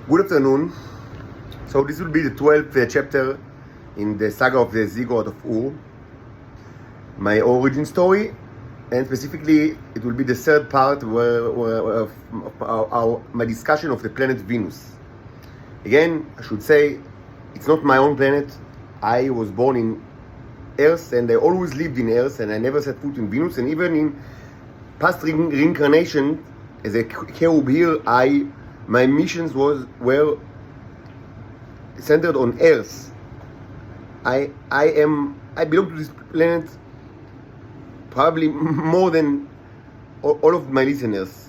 Good afternoon. So this will be the 12th chapter in the saga of the Ziggurat of Ur, my origin story, and specifically it will be the third part of my discussion of the planet Venus. Again, I should say it's not my own planet. I was born in Earth and I always lived in Earth and I never set foot in Venus, and even in past reincarnation as a cherub here, my missions were centered on Earth. I belong to this planet probably more than all of my listeners,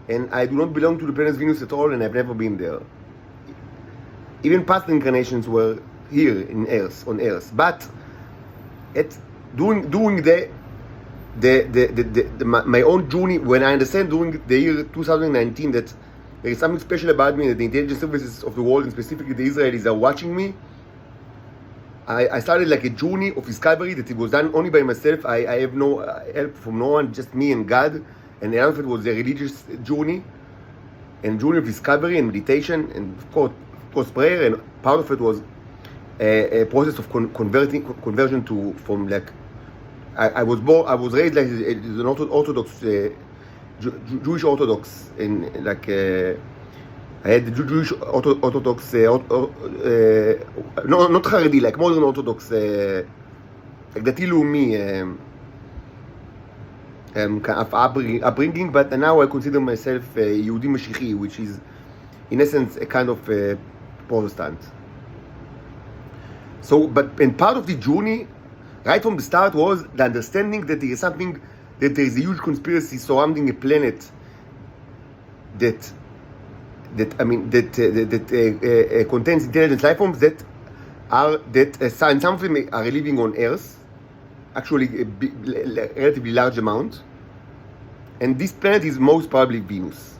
and I do not belong to the planet Venus at all, and I've never been there. Even past incarnations were here in Earth, on Earth, but during my own journey, when I understand during the year 2019 that there is something special about me, that the intelligence services of the world, and specifically the Israelis, are watching me, I started like a journey of discovery that it was done only by myself. I have no help from no one, just me and God. And the of it was a religious journey, and journey of discovery and meditation, and of course prayer. And part of it was a process of conversion from like I was raised like an Orthodox Jewish Orthodox, in like I had the Jewish Orthodox no, not Haredi, like modern Orthodox, like דתי לאומי kind of upbringing, but now I consider myself Yehudi Mashiach, which is in essence a kind of Protestant. So, and part of the journey right from the start was the understanding that there is something, that there is a huge conspiracy surrounding a planet that contains intelligent life forms that some of them are living on Earth, actually a relatively large amount, and this planet is most probably Venus.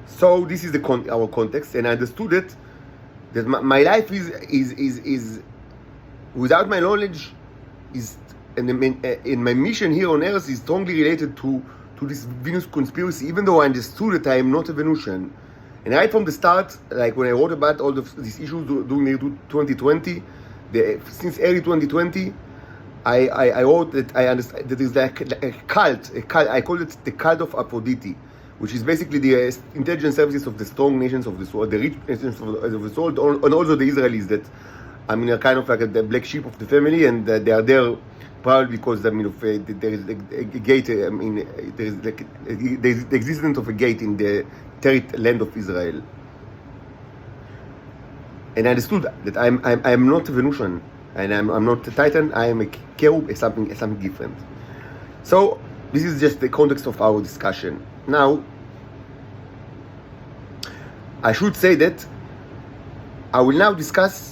So this is our context, and I understood that my life is without my knowledge and my mission here on Earth is strongly related to this Venus conspiracy, even though I understood that I am not a Venusian. And right from the start, like when I wrote about all these issues during the 2020, since early 2020, I wrote that I understand that there's like a cult. I call it the cult of Aphrodite, which is basically the intelligence services of the strong nations of this world, the rich nations of this world, and also the Israelis that are kind of like the black sheep of the family, and they are there probably because there is a gate. There is the existence of a gate in the territory land of Israel. And I understood that I'm not a Venusian, and I'm not a Titan. I am a cherub, something different. So this is just the context of our discussion. Now, I should say that I will now discuss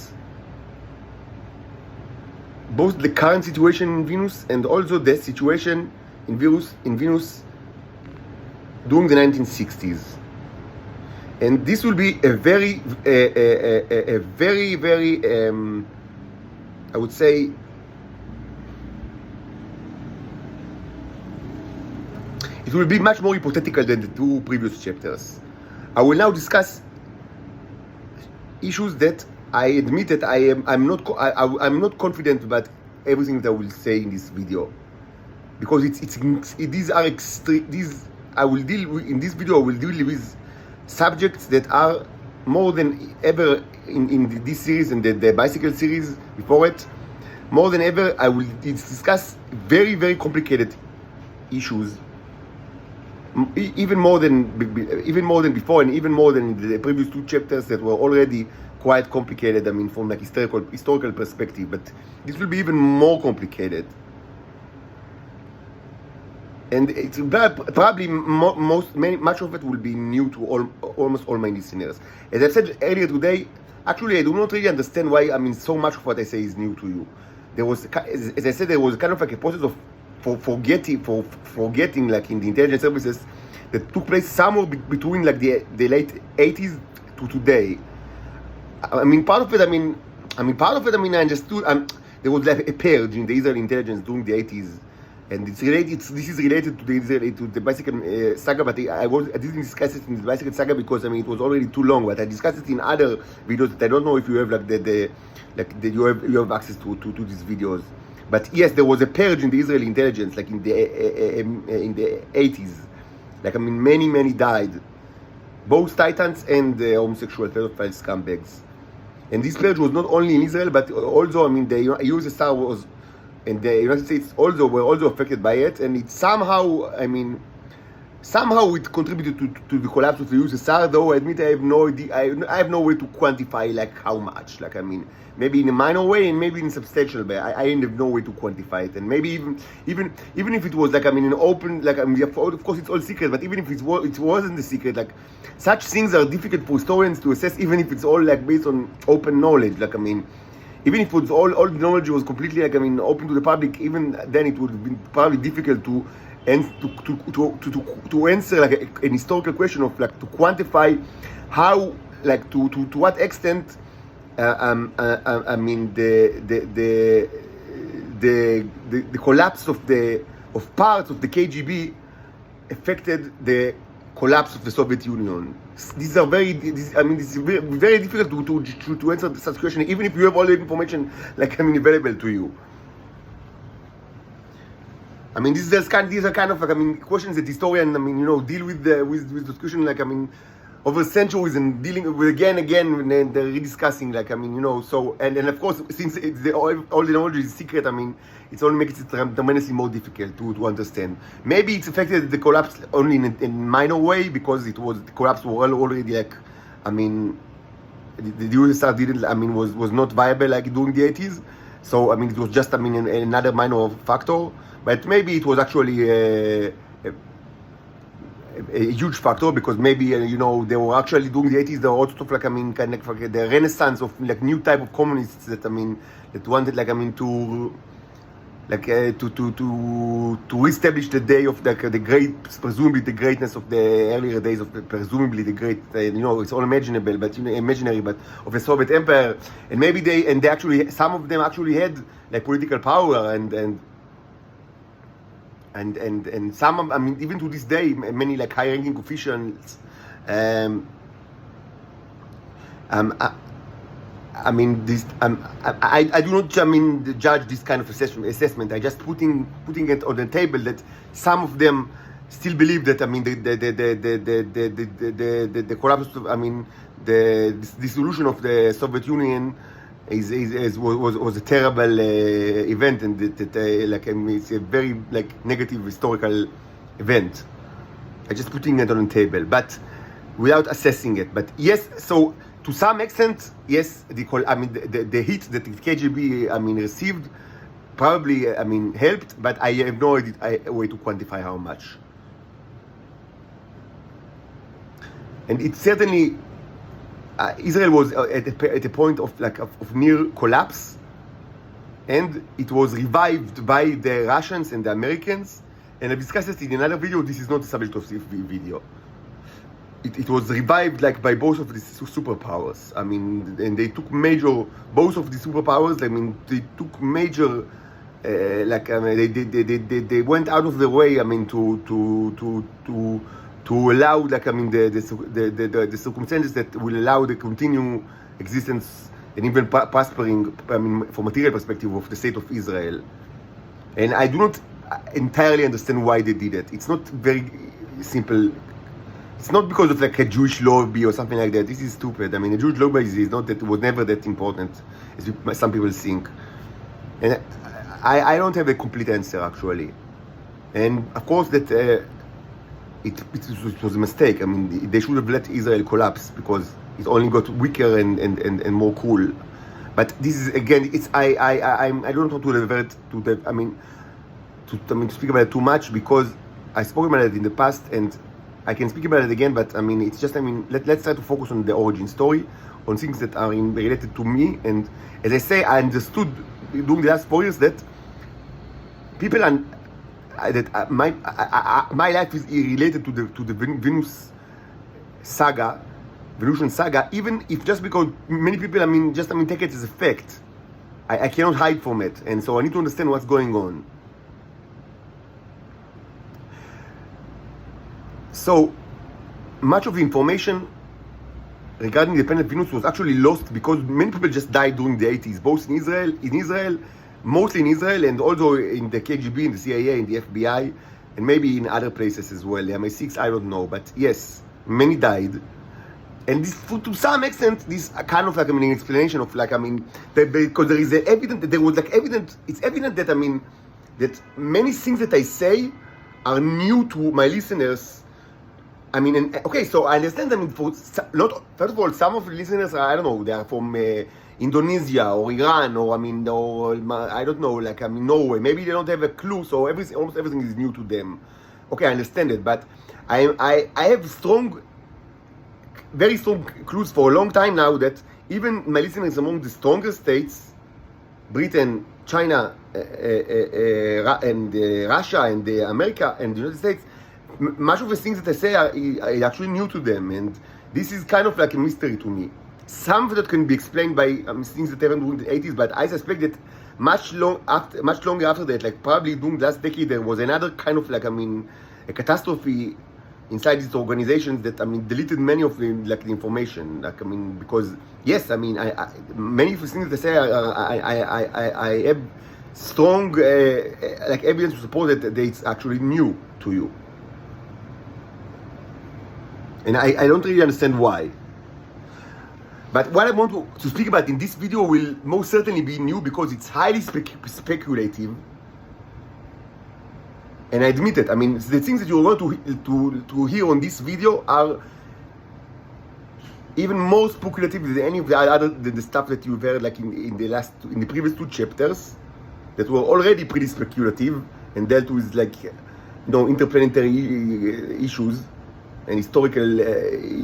both the current situation in Venus and also the situation in Venus during the 1960s. And this will be a very, I would say, it will be much more hypothetical than the two previous chapters. I will now discuss issues that I admit that I'm not confident about everything that I will say in this video, because these are extreme. I will deal with subjects that are more than ever in this series and the bicycle series before it. More than ever, I will discuss very, very complicated issues, even more than before, and even more than the previous two chapters that were already quite complicated. From like historical perspective, but this will be even more complicated, and it's probably much of it will be new to almost all my listeners. As I said earlier today, actually I do not really understand why so much of what I say is new to you. There was, as I said, there was kind of like a process of forgetting like in the intelligence services that took place somewhere between like the late 80s to today. Part of it, I understood there was like a purge in the Israeli intelligence during the 80s, and it's related. This is related to the bicycle saga, but I didn't discuss it in the bicycle saga because I mean it was already too long. But I discussed it in other videos that I don't know if you have you have access to these videos. But yes, there was a purge in the Israeli intelligence, like in the 80s. Like I mean, many died, both titans and homosexual pedophile scumbags. And this purge was not only in Israel, but also I mean the USSR was. And the United States were also affected by it, and it somehow it contributed to the collapse of the USSR. Though I admit I have no idea, I have no way to quantify like how much. Like I mean, maybe in a minor way and maybe in a substantial way. I have no way to quantify it. And maybe even if it was like I mean an open, like I mean of course it's all secret, but even if it wasn't a secret, like such things are difficult for historians to assess, even if it's all like based on open knowledge. Like I mean. Even if it was all the knowledge was completely like I mean open to the public, even then it would have been probably difficult to answer like an historical question of like to quantify how like to what extent I mean the collapse of parts of the KGB affected the collapse of the Soviet Union. These are it's very difficult to answer such question, even if you have all the information like I mean available to you. I mean, these are kind of like I mean questions that historians I mean deal with discussion like I mean over centuries and dealing with again and they're rediscussing like I mean so and of course since all the knowledge is secret I mean it only makes it tremendously more difficult to understand. Maybe it's affected the collapse only in minor way because the collapse was already like I mean the USSR didn't I mean was not viable like during the 80s, so I mean it was just I mean another minor factor, but maybe it was actually a huge factor because maybe they were actually during the 80s there were also like I mean kind of like the renaissance of like new type of communists that I mean that wanted like I mean to like to reestablish the day of presumably the greatness of the earlier days of presumably the great it's all imaginable but imaginary but of the Soviet Empire, and maybe they actually some of them actually had like political power and some I mean even to this day many like high-ranking officials I mean this I do not I mean judge this kind of assessment. I just putting it on the table that some of them still believe that I mean the collapse of, I mean the dissolution of the Soviet Union was a terrible event, and that like I mean, it's a very like negative historical event. I just putting it on the table, but without assessing it. But yes, so to some extent, yes, the hit that the KGB I mean received probably I mean helped, but I have no way to quantify how much. And it certainly. Israel was at a point of near collapse, and it was revived by the Russians and the Americans. And I discussed it in another video. This is not the subject of this video. It was revived like by both of these superpowers. I mean, and they took both of the superpowers. I mean, they took major they went out of their way. I mean, to allow, like I mean, the circumstances that will allow the continued existence and even prospering, I mean, from material perspective of the state of Israel. And I do not entirely understand why they did it. It's not very simple. It's not because of like a Jewish lobby or something like that. This is stupid. I mean, a Jewish lobby is not that, was never that important as some people think. And I don't have a complete answer actually. And of course that it was a mistake. I mean, they should have let Israel collapse because it only got weaker and more cruel. But this is again, it's I don't want to revert to the to speak about it too much because I spoke about it in the past and I can speak about it again. But I mean, it's just let's try to focus on the origin story, on things that are related to me. And as I say, I understood during the last 4 years that people are. That my life is related to the Venusian saga, even if just because many people take it as a fact. I cannot hide from it, and so I need to understand what's going on. So much of the information regarding the planet Venus was actually lost because many people just died during the 80s, both in Israel, mostly in Israel, and also in the KGB, in the CIA, in the FBI, and maybe in other places as well. The MI6, I don't know, but yes, many died. And this, to some extent, this kind of like, I mean, an explanation of like, I mean, because there is evidence that there was like evidence, it's evident that, I mean, that many things that I say are new to my listeners. I mean, and, okay, so I understand, I mean, first of all, some of the listeners are, I don't know, they are from Indonesia or Iran or, I mean, or, I don't know, like, I mean, Norway. Maybe they don't have a clue, so almost everything is new to them. Okay, I understand it, but I have very strong clues for a long time now that even my listeners among the strongest states, Britain, China, and Russia, and America, and the United States, much of the things that I say are actually new to them, and this is kind of like a mystery to me. Some of that can be explained by things that happened during the 80s, but I suspect that much longer after that, like probably during the last decade, there was another kind of like, I mean, a catastrophe inside these organizations that, I mean, deleted many of the, like, the information. Like, I mean, because, yes, I mean, many of the things that I say, I have strong, like, evidence to support that it's actually new to you. And I don't really understand why. But what I want to speak about in this video will most certainly be new because it's highly speculative. And I admit it. I mean, the things that you're going to hear on this video are even more speculative than any of the stuff that you've heard, like in the previous two chapters, that were already pretty speculative and dealt with, like, interplanetary issues and historical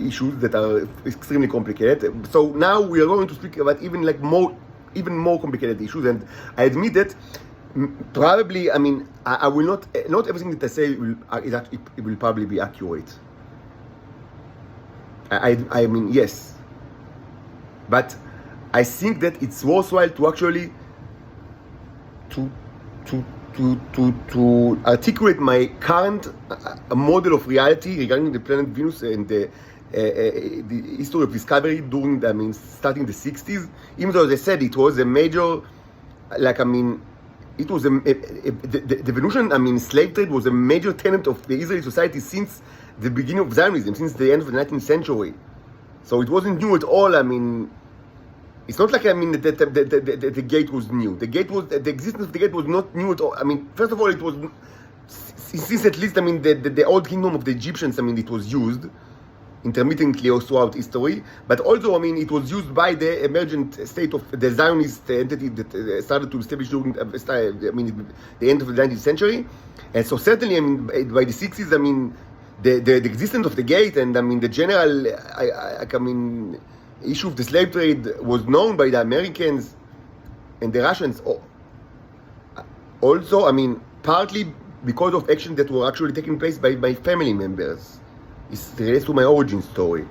issues that are extremely complicated. So now we are going to speak about even more complicated issues, and I admit that. Probably, I mean, I will not everything that I say it will probably be accurate. I mean, yes. But I think that it's worthwhile to actually to articulate my current model of reality regarding the planet Venus and the history of discovery during, I mean, starting the 60s. Even though, as I said, it was a major, like, I mean, it was the Venusian, I mean, slave trade was a major tenet of the Israeli society since the beginning of Zionism, since the end of the 19th century. So it wasn't new at all. I mean, it's not like, I mean, the gate was new. The existence of the gate was not new at all. I mean, first of all, it was, since at least, I mean, the old kingdom of the Egyptians, I mean, it was used intermittently throughout history, but also, I mean, it was used by the emergent state of the Zionist entity that started to establish during, I mean, the end of the 19th century. And so certainly, I mean, by the 60s, I mean, the existence of the gate and, I mean, the general, I mean, issue of the slave trade was known by the Americans and the Russians. Also, I mean, partly because of actions that were actually taking place by my family members. It relates to my origin story.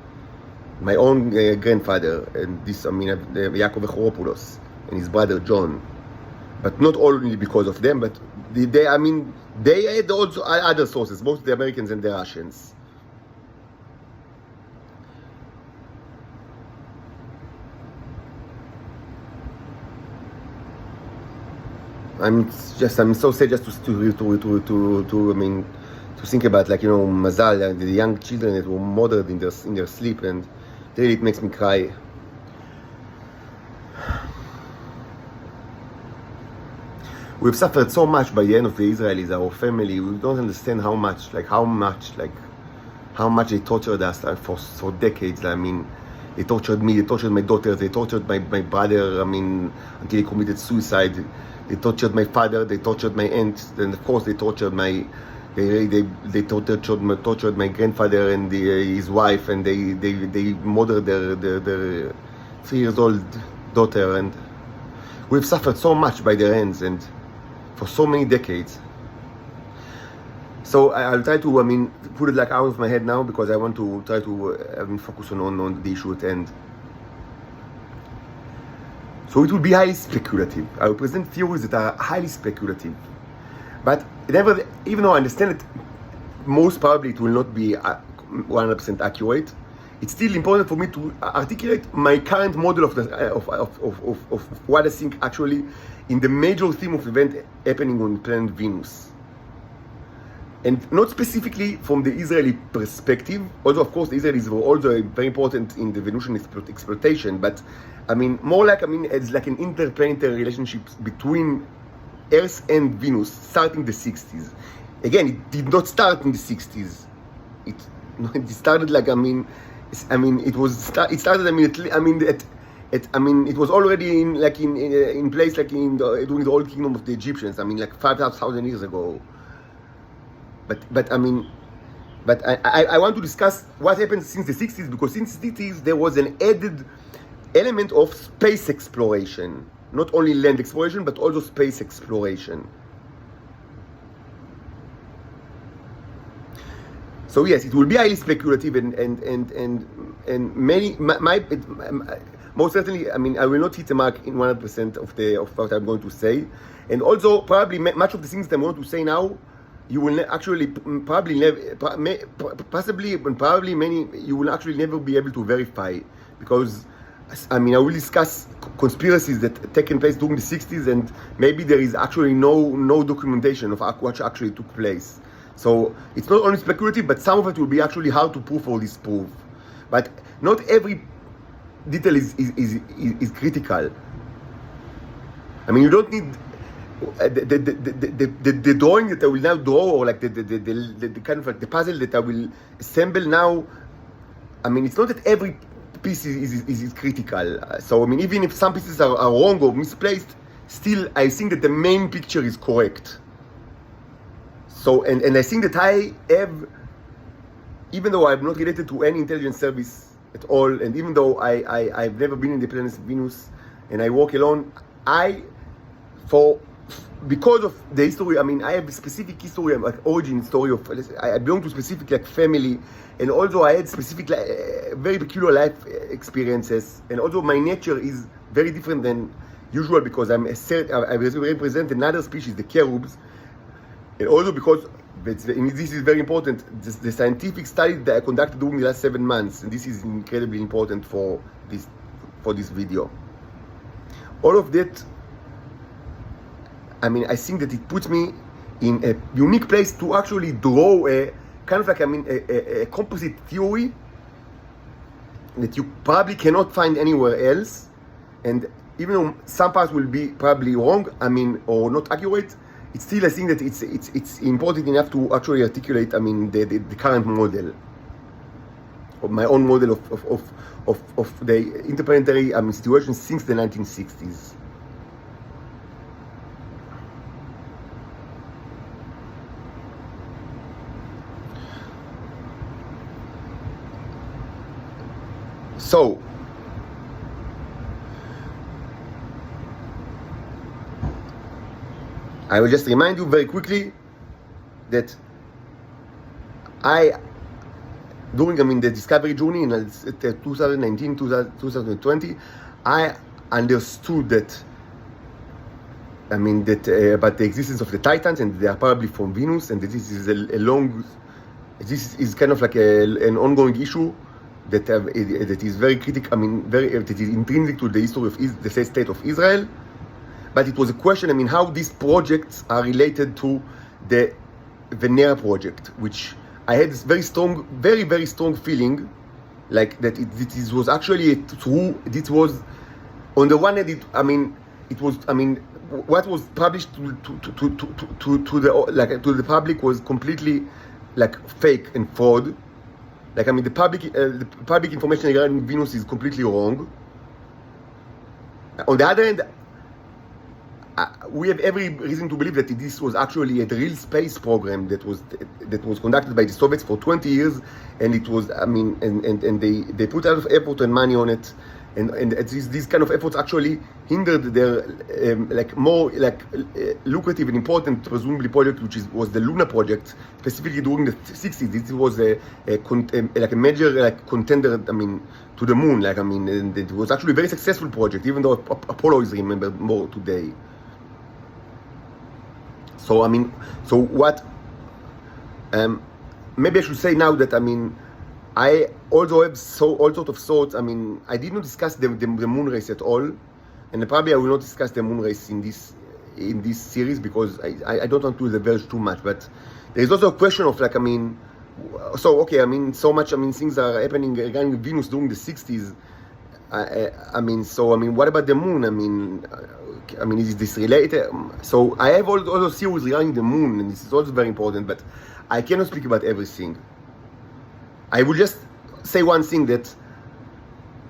My own grandfather, and this, I mean, Yaakov Echoropoulos, and his brother John. But not only because of them, but they had also other sources, both the Americans and the Russians. I'm so sad just to I mean, to think about, like, Mazal, the young children that were murdered in their sleep, and really it makes me cry. We've suffered so much by the end of the Israelis, our family. We don't understand how much they tortured us for decades. I mean, they tortured me, they tortured my daughter, they tortured my brother, I mean, until he committed suicide. They tortured my father, they tortured my aunt, and of course they tortured they tortured my grandfather and his wife, and they murdered their 3-year-old daughter, and we've suffered so much by their hands and for so many decades. So I'll try to, I mean, put it like out of my head now, because I want to try to focus on the issue at hand. So it will be highly speculative. I will present theories that are highly speculative. But never, even though I understand it most probably it will not be 100% accurate. It's still important for me to articulate my current model of what I think actually in the major theme of event happening on planet Venus. And not specifically from the Israeli perspective, although of course the Israelis were also very important in the Venusian exploitation, but I mean more like, it's like an interplanetary relationship between Earth and Venus starting the 60s. Again, it did not start in the 60s. It started like, it started it was already in place during the old kingdom of the Egyptians, like 5,000 years ago. But I want to discuss what happened since the 60s, because since the 60s there was an added element of space exploration, not only land exploration but also space exploration. So yes, it will be highly speculative and many most certainly. I will not hit the mark in 100% of what I'm going to say, and also probably much of the things that I'm going to say now, you will actually probably many you will actually never be able to verify, because I will discuss conspiracies that taken place during the 60s, and maybe there is actually no documentation of what actually took place. So it's not only speculative, but some of it will be actually hard to prove or disprove. But not every detail is critical. You don't need the drawing that I will now draw, or like the kind of like the puzzle that I will assemble now. It's not that every piece is critical. So even if some pieces are wrong or misplaced, still I think that the main picture is correct. So and I think that I have, even though I'm not related to any intelligence service at all, and even though I've never been in the planet Venus and I walk alone, because of the history, I have a specific history, like origin story of, I belong to specific family, and also I had specific very peculiar life experiences, and also my nature is very different than usual, because I represent another species, the cherubs, and also because this is very important, the scientific study that I conducted during the last 7 months, and this is incredibly important for this video. All of that, I think that it puts me in a unique place to actually draw a kind of like, a composite theory that you probably cannot find anywhere else. And even though some parts will be probably wrong, or not accurate, it's still, I think that it's important enough to actually articulate, the current model, of my own model of the interplanetary situation since the 1960s. So, I will just remind you very quickly that during the discovery journey in 2019, 2020, I understood that, about the existence of the Titans, and they are probably from Venus, and that this is this is kind of like an ongoing issue that is very critical, that is intrinsic to the history of the state of Israel. But it was a question, how these projects are related to the Venera project, which I had this very strong, very, very strong feeling, like that it was actually true. This was, on the one hand, it was, what was published to the public was completely like fake and fraud. Like, the public information regarding Venus is completely wrong. On the other hand, we have every reason to believe that this was actually a real space program that was conducted by the Soviets for 20 years, and it was, and they put a lot of effort and money on it, and these kind of efforts actually hindered their more lucrative and important, presumably, project, which was the Luna project, specifically during the 60s. This was a major contender, to the moon. And it was actually a very successful project, even though Apollo is remembered more today. So so what? maybe I should say now that, I mean, I also have all sorts of thoughts. I mean, I did not discuss the moon race at all, and probably I will not discuss the moon race in this series because I don't want to diverge too much. But there is also a question of like, I mean, so okay, I mean, so much, I mean, things are happening regarding Venus during the 60s. I mean, what about the moon? I mean, is this related? So I have all those theories regarding the moon, and this is also very important, but I cannot speak about everything. I will just say one thing, that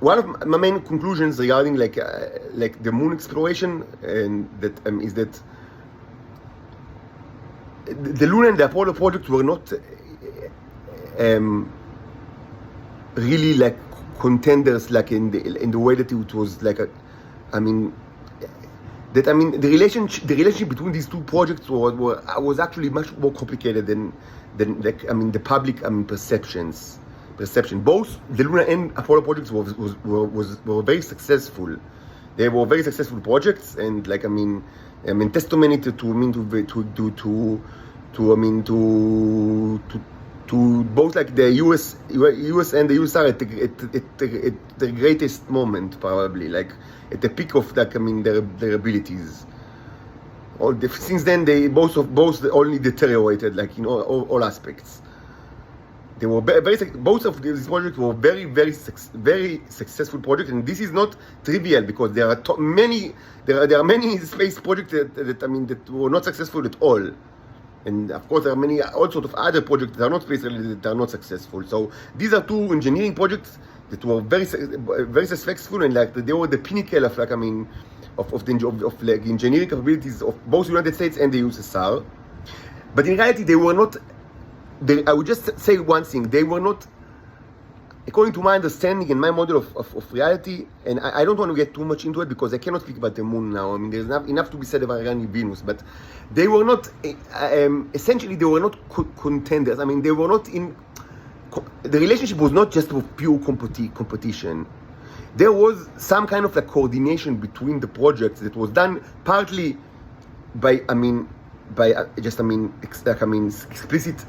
one of my main conclusions regarding like the moon exploration, and that is that the Luna and the Apollo projects were not really like contenders, like in the way that it was like the relationship between these two projects was actually much more complicated than the public perception. Both the Luna and Apollo projects were very successful. They were very successful projects, and like testimony to both like the US and the USSR at the greatest moment, probably like at the peak of like their abilities. Since then they both only deteriorated, like in all aspects. They were both of these projects were very successful projects, and this is not trivial because there are many space projects that were not successful at all. And of course, there are many all sorts of other projects that are not space related that are not successful. So these are two engineering projects that were very successful, and like they were the pinnacle of the engineering capabilities of both the United States and the USSR. But in reality, they were not. I would just say one thing: they were not, according to my understanding and my model of reality. And I don't want to get too much into it because I cannot speak about the moon now. I mean, there's enough to be said about Venus, but they were not. Essentially, they were not contenders. I mean, they were not in. The relationship was not just of pure competition. There was some kind of like coordination between the projects that was done partly by explicit.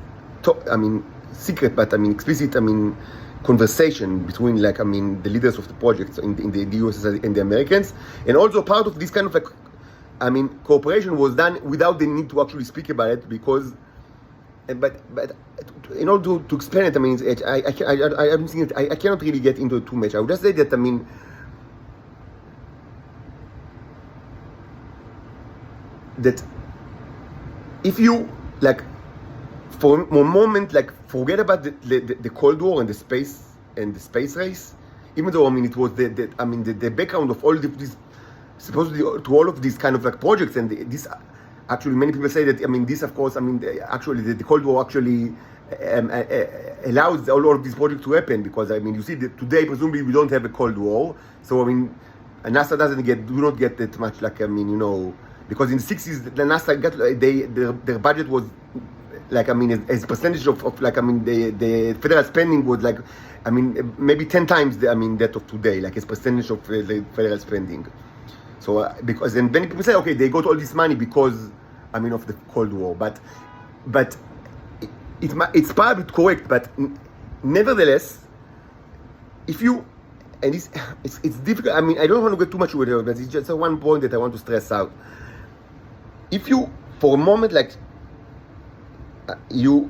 Secret, but explicit, conversation between the leaders of the projects in the USSR and the Americans, and also part of this kind of like, cooperation was done without the need to actually speak about it because, but in order to explain it, I don't think I cannot really get into it too much. I would just say that that if you like. For a moment, like forget about the Cold War and the space race, even though it was the background of all these supposedly to all of these kind of like projects, and this actually many people say that this of course actually the Cold War actually allows all of these projects to happen because you see that today presumably we don't have a Cold War, so NASA do not get that much like because in the 60s the NASA got their budget was. Like as percentage of the federal spending was like maybe 10 times that of today, like as percentage of the federal spending. So because then many people say okay they got all this money because of the Cold War, but it's probably correct, but nevertheless if you and it's difficult. I don't want to get too much with it, but it's just one point that I want to stress out. If you for a moment like you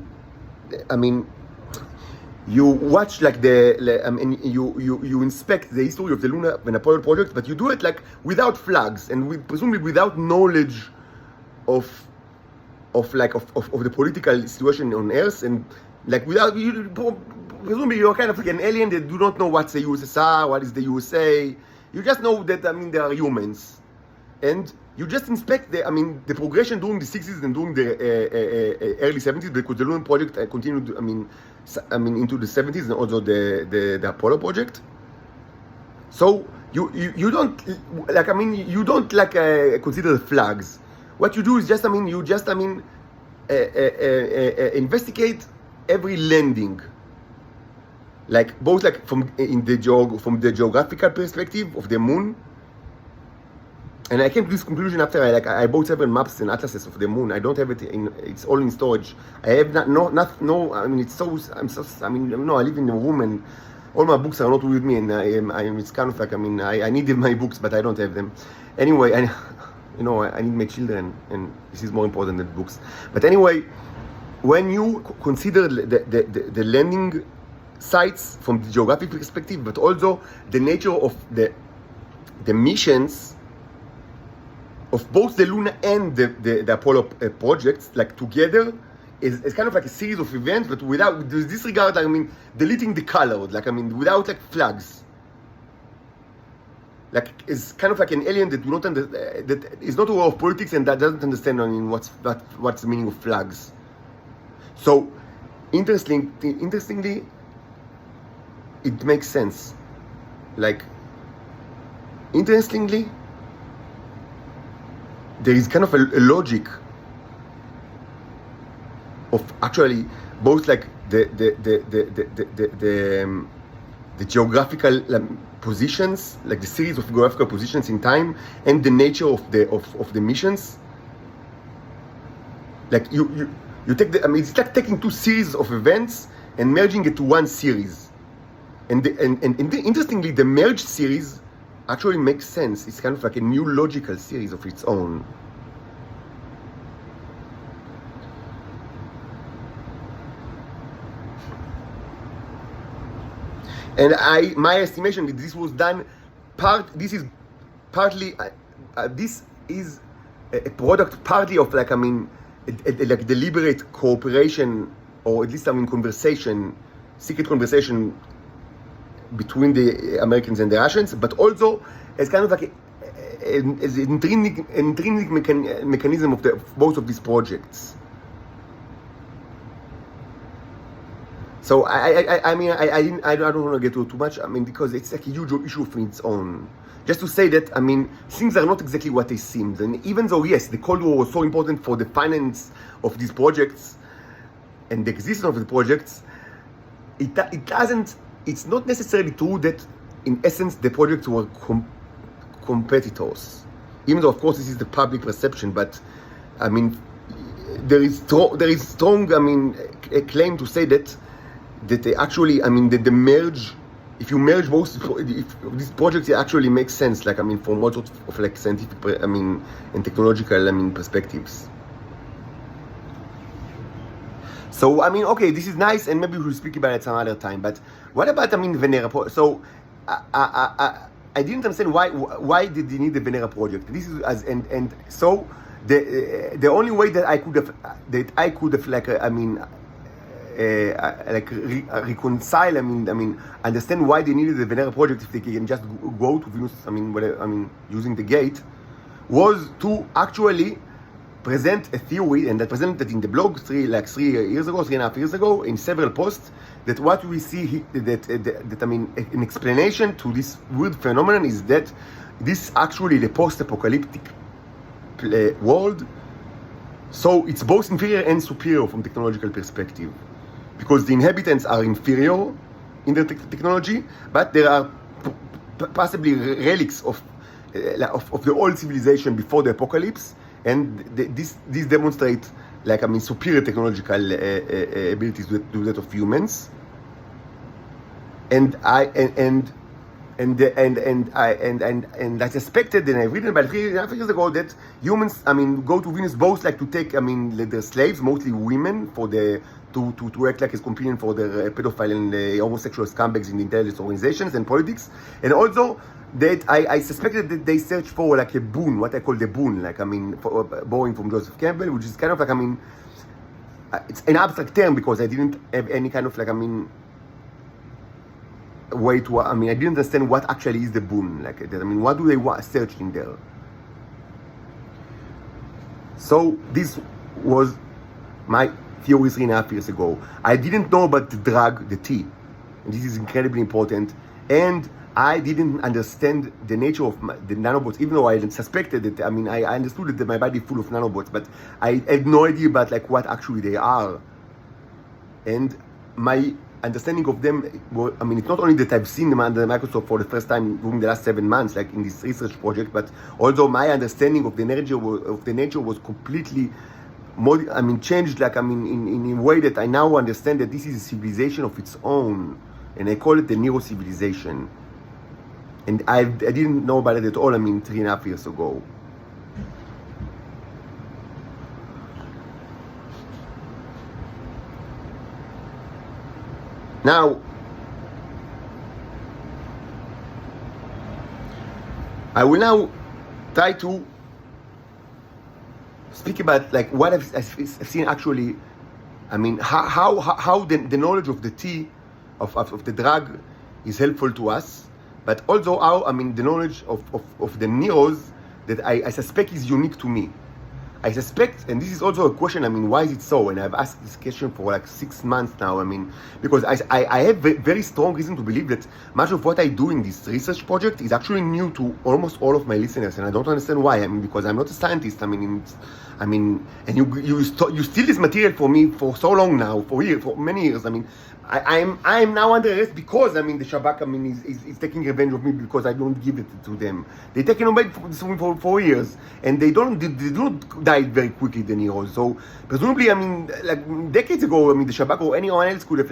watch like you inspect the history of the Luna and Apollo projects, but you do it like without flags and presumably without knowledge of the political situation on Earth, and like without presumably you're kind of like an alien that do not know what's the USSR, what is the USA. You just know that there are humans, and you just inspect the progression during the 60s and during the early 70s, because the Luna project continued into the 70s and also the Apollo project. So you don't like you don't like consider the flags. What you do is just investigate every landing, like both like from the geographical perspective of the moon, And I came to this conclusion after I bought several maps and atlases of the moon. I don't have it it's all in storage. I have no. I mean, I mean, no. I live in a room and all my books are not with me, and it's kind of like, I mean, I need my books, but I don't have them. Anyway, I need my children, and this is more important than books. But anyway, when you consider the landing sites from the geographic perspective, but also the nature of the missions of both the Luna and the Apollo projects, like together, is kind of like a series of events, but without disregard, I mean, deleting the colors, like, I mean, without like flags. Like, it's kind of like an alien that do not that is not aware of politics and that doesn't understand, I mean, what's the meaning of flags. So, interestingly, it makes sense. Like, interestingly, there is kind of a logic of actually both like the geographical positions, like the series of geographical positions in time, and the nature of the missions. Like you take I mean, it's like taking two series of events and merging it to one series. And interestingly, the merged series actually makes sense. It's kind of like a new logical series of its own. And my estimation that this was done this is a product partly of, like, I mean, like deliberate cooperation, or at least, I mean, secret conversation between the Americans and the Russians, but also as kind of like as an intrinsic mechanism of both of these projects. So I mean, I don't want to get too much, I mean, because it's like a huge issue of its own. Just to say that, I mean, things are not exactly what they seem. And even though, yes, the Cold War was so important for the finance of these projects and the existence of the projects, it's not necessarily true that, in essence, the projects were competitors. Even though, of course, this is the public perception, but, I mean, there is strong, I mean, a claim to say that they actually, I mean, the merge, if you merge both these projects, it actually makes sense, like, I mean, from all sorts of like scientific, I mean, and technological, I mean, perspectives. So, I mean, okay, this is nice, and maybe we'll speak about it some other time, but what about, I mean, Venera? So, I didn't understand why did they need the Venera project? This is and so the only way that I could have like, I mean, reconcile, I mean, understand why they needed the Venera project if they can just go to Venus, I mean, whatever, I mean, using the gate, was to actually present a theory, and that presented in the blog 3.5 years ago, in several posts, that what we see that I mean, an explanation to this weird phenomenon is that this actually the post-apocalyptic world. So it's both inferior and superior from technological perspective, because the inhabitants are inferior in their technology, but there are possibly relics of the old civilization before the apocalypse, and this demonstrates, like, I mean, superior technological abilities to that of humans. And I suspected, and I've written about 3.5 years ago, that humans, I mean, go to Venus both like to take, I mean, their slaves, mostly women, for to act like as companion for the pedophile and homosexual scumbags in the intelligence organizations and politics, and also that I suspected that they search for like a boon, what I call the boon, like, I mean, borrowing from Joseph Campbell, which is kind of like, I mean, it's an abstract term because I didn't have any kind of, like, I mean, way to, I mean, I didn't understand what actually is the boon, like that. I mean, what do they search in there? So this was my theory 3.5 years ago. I didn't know about the drug, the T, and this is incredibly important. And I didn't understand the nature of the nanobots, even though I suspected that, I mean, I understood that my body is full of nanobots, but I had no idea about, like, what actually they are. And understanding of them, I mean, it's not only that I've seen them under the microscope for the first time during the last 7 months, like in this research project, but also my understanding of the nature was completely changed, like, in a way that I now understand that this is a civilization of its own, and I call it the Nero civilization. And I didn't know about it at all, 3.5 years ago. Now, I will now try to speak about like what I've seen actually. How the knowledge of the tea, of the drug, is helpful to us, but also how the knowledge of the Neros that I suspect is unique to me. I suspect, and this is also a question, why is it so? And I've asked this question for like 6 months now, because I have very strong reason to believe that much of what I do in this research project is actually new to almost all of my listeners, and I don't understand why. Because I'm not a scientist, and you steal this material for me for so long now, for many years. I'm now under arrest because the Shabak is taking revenge of me because I don't give it to them. They taken away for 4 years, and they don't die very quickly, the Neros. So presumably, like decades ago, the Shabak or anyone else could have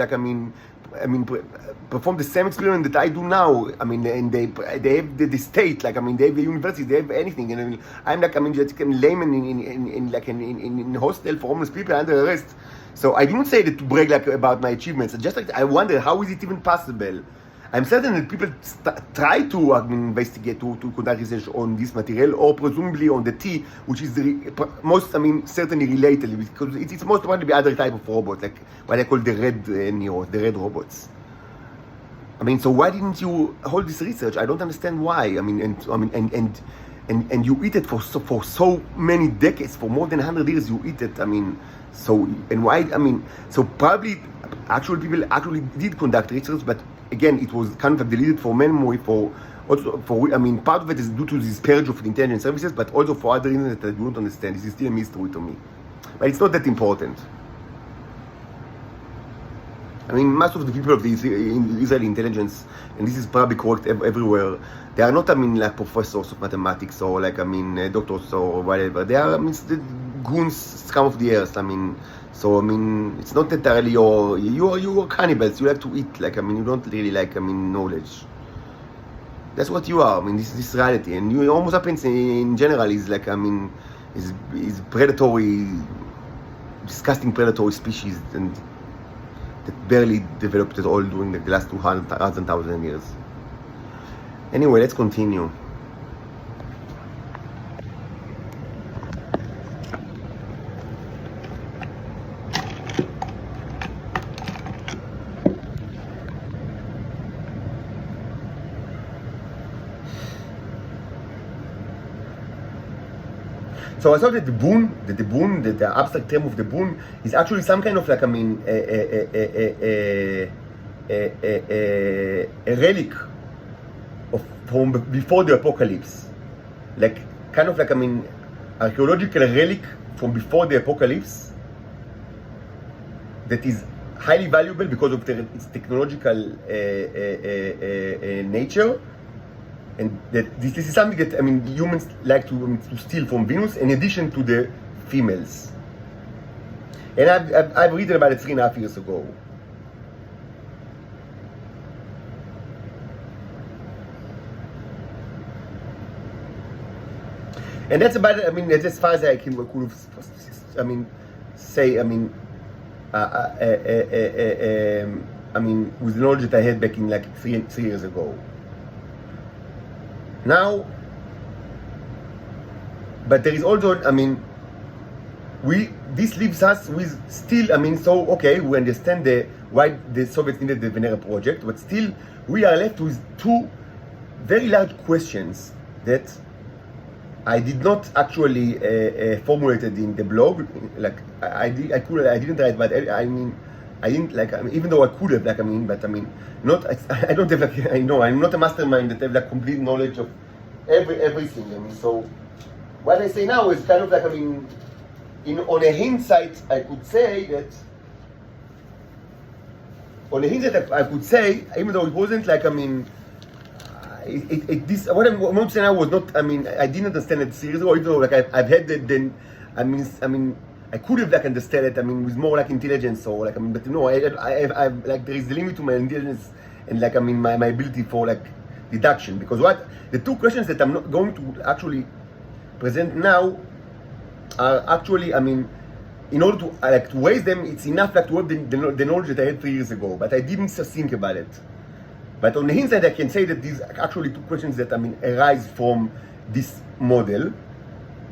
perform the same experiment that I do now. And they have the state, like they have the university, they have anything. And I'm like just a layman in hostel for homeless people under arrest. So I didn't say that to brag about my achievements. Just like I wonder, how is it even possible? I'm certain that people try to investigate, to conduct research on this material, or presumably on the tea, which is the most, certainly related, because it's most probably other type of robot, like what I call the red Neros, the red robots. So why didn't you hold this research? I don't understand why. And you eat it for so many decades, for more than 100 years. You eat it. So and why? So probably people actually did conduct research, but again, it was kind of deleted for memory. Part of it is due to this purge of the intelligence services, but also for other reasons that I don't understand. This is still a mystery to me, but it's not that important. Most of the people of the Israeli intelligence, and this is probably correct everywhere, they are not, like professors of mathematics or like, doctors or whatever. They are, the goons, scum of the earth. So, it's not entirely you are cannibals. You like to eat, like, you don't really like, knowledge. That's what you are. This reality. And you almost happens in general is like, is predatory, disgusting predatory species, and that barely developed at all during the last 200,000 years. Anyway, let's continue. So I thought that the abstract term of the boon is actually some kind of like, a relic from before the apocalypse. Like, kind of like, archaeological relic from before the apocalypse that is highly valuable because of its technological nature. And that this is something that humans like to steal from Venus, in addition to the females. And I've written about it 3.5 years ago. And that's about it. That's as far as I could have say. With the knowledge that I had back in like 3 years ago. Now, but there is also, this leaves us with still, so okay, we understand why the Soviets needed the Venera project, but still we are left with 2 very large questions that I did not actually formulate in the blog. Like I didn't write, but I didn't like. Even though I could have, like, not. I don't have like. I know I'm not a mastermind that have like complete knowledge of everything. So what I say now is kind of like, on a hindsight, I could say that, on the hindsight, I could say, even though it wasn't like, I mean, what I'm saying now was not, I mean, I didn't understand it seriously, or even though like I've had it, then, I mean, I could have like understood it, I mean, with more like intelligence, or like, I mean, but no, I like, there is a limit to my intelligence, and like, I mean, my ability for like deduction, because the two questions that I'm not going to actually present now are actually, I mean, in order to like to raise them, it's enough like to have the knowledge that I had 3 years ago, but I didn't just think about it. But on the hindsight, I can say that these are actually two questions that, I mean, arise from this model,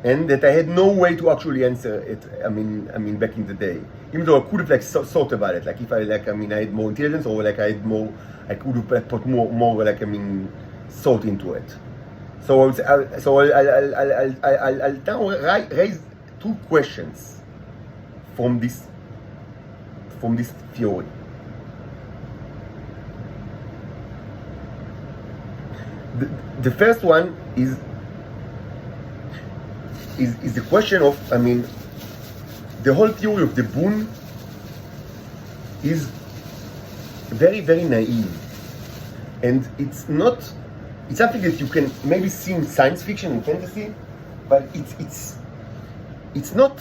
and that I had no way to actually answer it. I mean, back in the day, even though I could have like thought about it, like if I like, I mean, I had more intelligence, or like I could have like, put more like, I mean, thought into it. So I'll now raise two questions from this theory. The first one is the question of, I mean, the whole theory of the boon is very, very naive, and it's something that you can maybe see in science fiction and fantasy, but it's not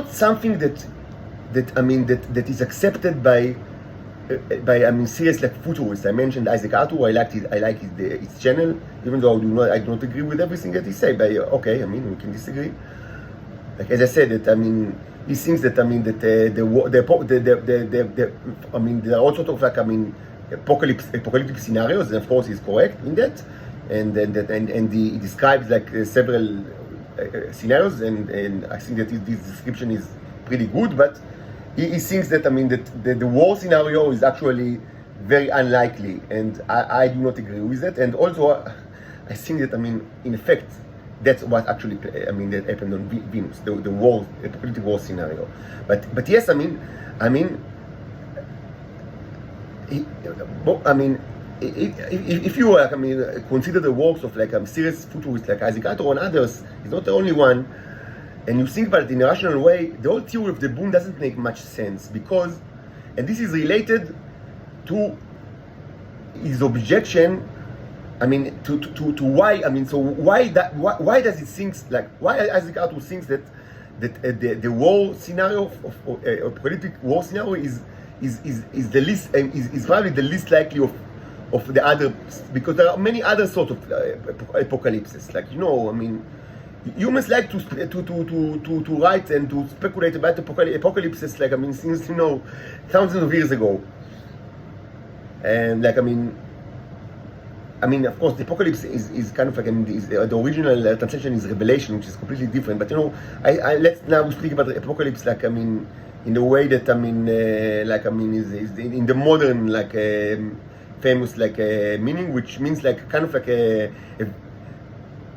something that I mean that is accepted by I mean serious like futurists. I mentioned Isaac Arthur. I like his channel, even though I do not agree with everything that he say. But okay, I mean, we can disagree. Like as I said, that I mean, he thinks that I mean that I mean there are all sort of like I mean apocalyptic scenarios, and of course he's correct in that, and he describes like several scenarios, and I think that this description is pretty good, but he thinks that I mean that the war scenario is actually very unlikely, and I do not agree with that. And also I think that I mean in effect that's what actually I mean that happened on Venus, the war, the political war scenario. But yes, I mean if you I mean consider the works of like serious futurists like Isaac Arthur and others, he's not the only one, and you think about it in a rational way, the whole theory of the boon doesn't make much sense, because, and this is related to his objection, I mean to why, I mean, so why does it think like, why Isaac Arthur thinks that the war scenario of apocalyptic war scenario is the least is probably the least likely of the other, because there are many other sort of apocalypses, like, you know, I mean, humans like to write and to speculate about apocalypses, like, I mean, since, you know, thousands of years ago. And like, I mean, of course, the apocalypse is kind of like, I mean, the original translation is Revelation, which is completely different. But you know, let's now speak about the apocalypse, like, I mean, in the way that I mean, like, I mean, is in the modern, like, famous, like, meaning, which means like kind of like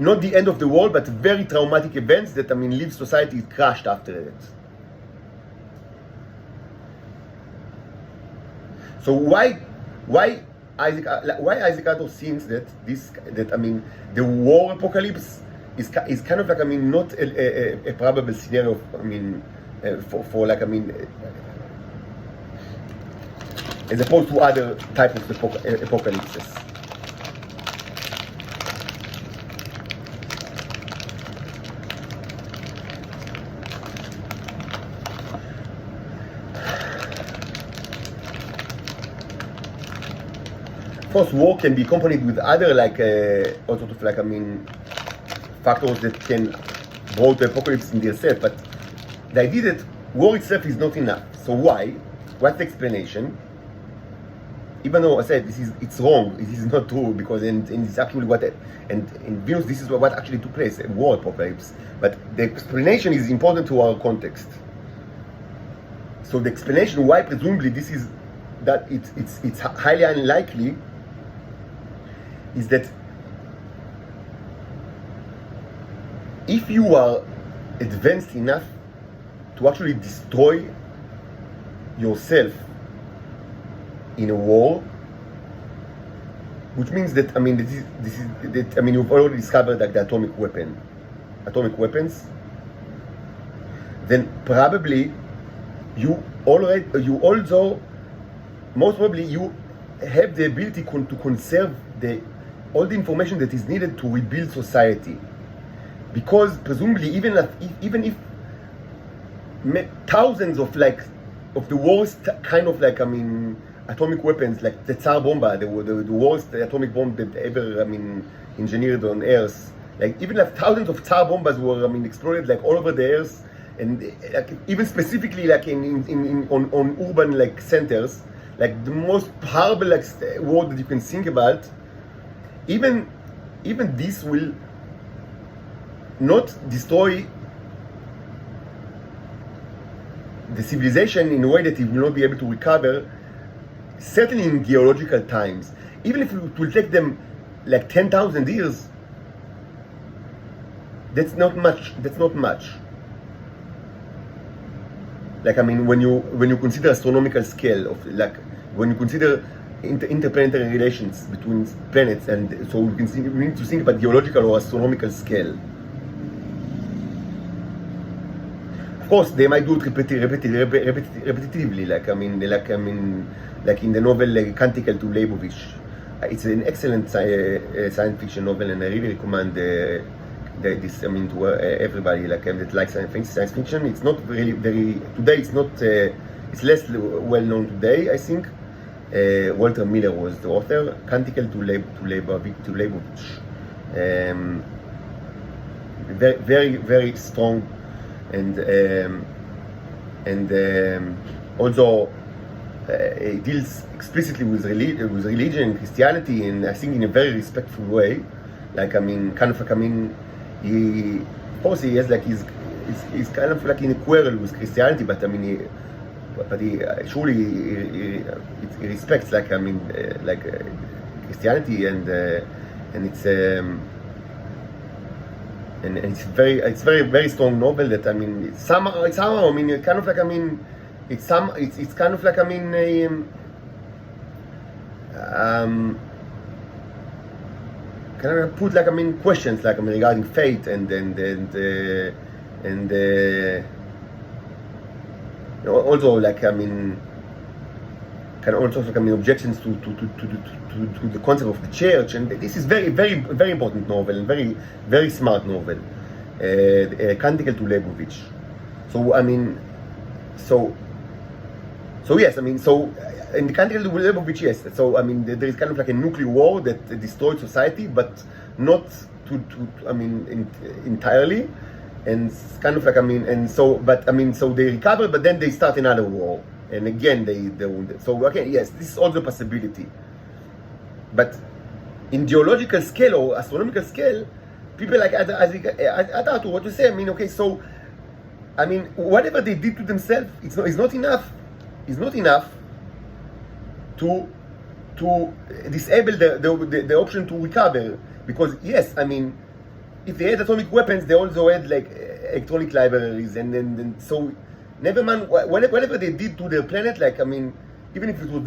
not the end of the world, but very traumatic events that I mean leave society crushed after it. So why Isaac Arthur thinks that I mean the war apocalypse is kind of like, I mean, not a probable scenario of, I mean, for like, I mean, as opposed to other types of apocalypses. Of course, war can be accompanied with other, like, all sort of, like, I mean, factors that can brought the apocalypse in themselves, but the idea that war itself is not enough. So why? What's the explanation? Even though I said it's wrong, it is not true, because and it's actually what, and in Venus this is what actually took place, a war apocalypse. But the explanation is important to our context. So the explanation why presumably this is that it's highly unlikely is that if you are advanced enough to actually destroy yourself in a war, which means that, I mean, I mean, you've already discovered like the atomic weapons, then probably you also most probably you have the ability to conserve all the information that is needed to rebuild society, because presumably even if thousands of the worst kind of atomic weapons, like the Tsar bomba, the worst atomic bomb that ever engineered on Earth, even thousands of Tsar bombas were exploded all over the Earth, and even specifically on urban centers, the most horrible word that you can think about. Even this will not destroy the civilization in a way that it will not be able to recover, certainly in geological times. Even if it will take them 10,000 years, that's not much. When you consider astronomical scale of when you consider interplanetary relations between planets, and so we need to think about geological or astronomical scale. Of course, they might do it repetitively, like in the novel Canticle to Leibovich. It's an excellent science fiction novel, and I really recommend this to everybody that likes science fiction. It's not really very today. It's less well known today, I think. Walter Miller was the author. Canticle to Leibovich. Very, very strong, and also it deals explicitly with religion and Christianity, and I think in a very respectful way. Of course he has he's kind of in a quarrel with Christianity, but he surely he respects Christianity, and it's and it's very very strong novel that it's somehow it's kind of it's kind of kind of put questions regarding fate and also can also objections to the concept of the church, and this is very very very important novel and very very smart novel, Canticle to Leibovich. So yes, in the Canticle to Leibovich, yes. So there is kind of a nuclear war that destroyed society, but not entirely, and it's kind of so they recover, but then they start another war, and again they wounded. So okay, yes, this is also a possibility. But in geological scale or astronomical scale, people like Adatu, what you say? Okay, so whatever they did to themselves, it's not enough. It's not enough to disable the option to recover, because yes, if they had atomic weapons, they also had electronic libraries, and so never mind whatever they did to their planet. Even if it was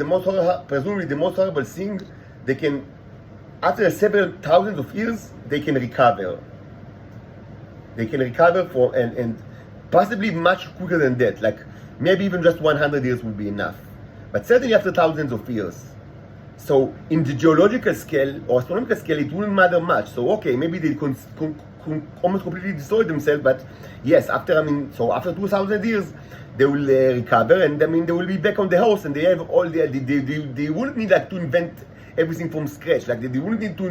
presumably the most horrible thing, they can, after several thousands of years, they can recover. They can recover and possibly much quicker than that. Maybe even just 100 years would be enough, but certainly after thousands of years. So in the geological scale or astronomical scale, it wouldn't matter much. So okay, maybe they almost completely destroy themselves, but yes, after 2,000 years, they will recover, and they will be back on the horse, and they have all they wouldn't need to invent everything from scratch. They wouldn't need to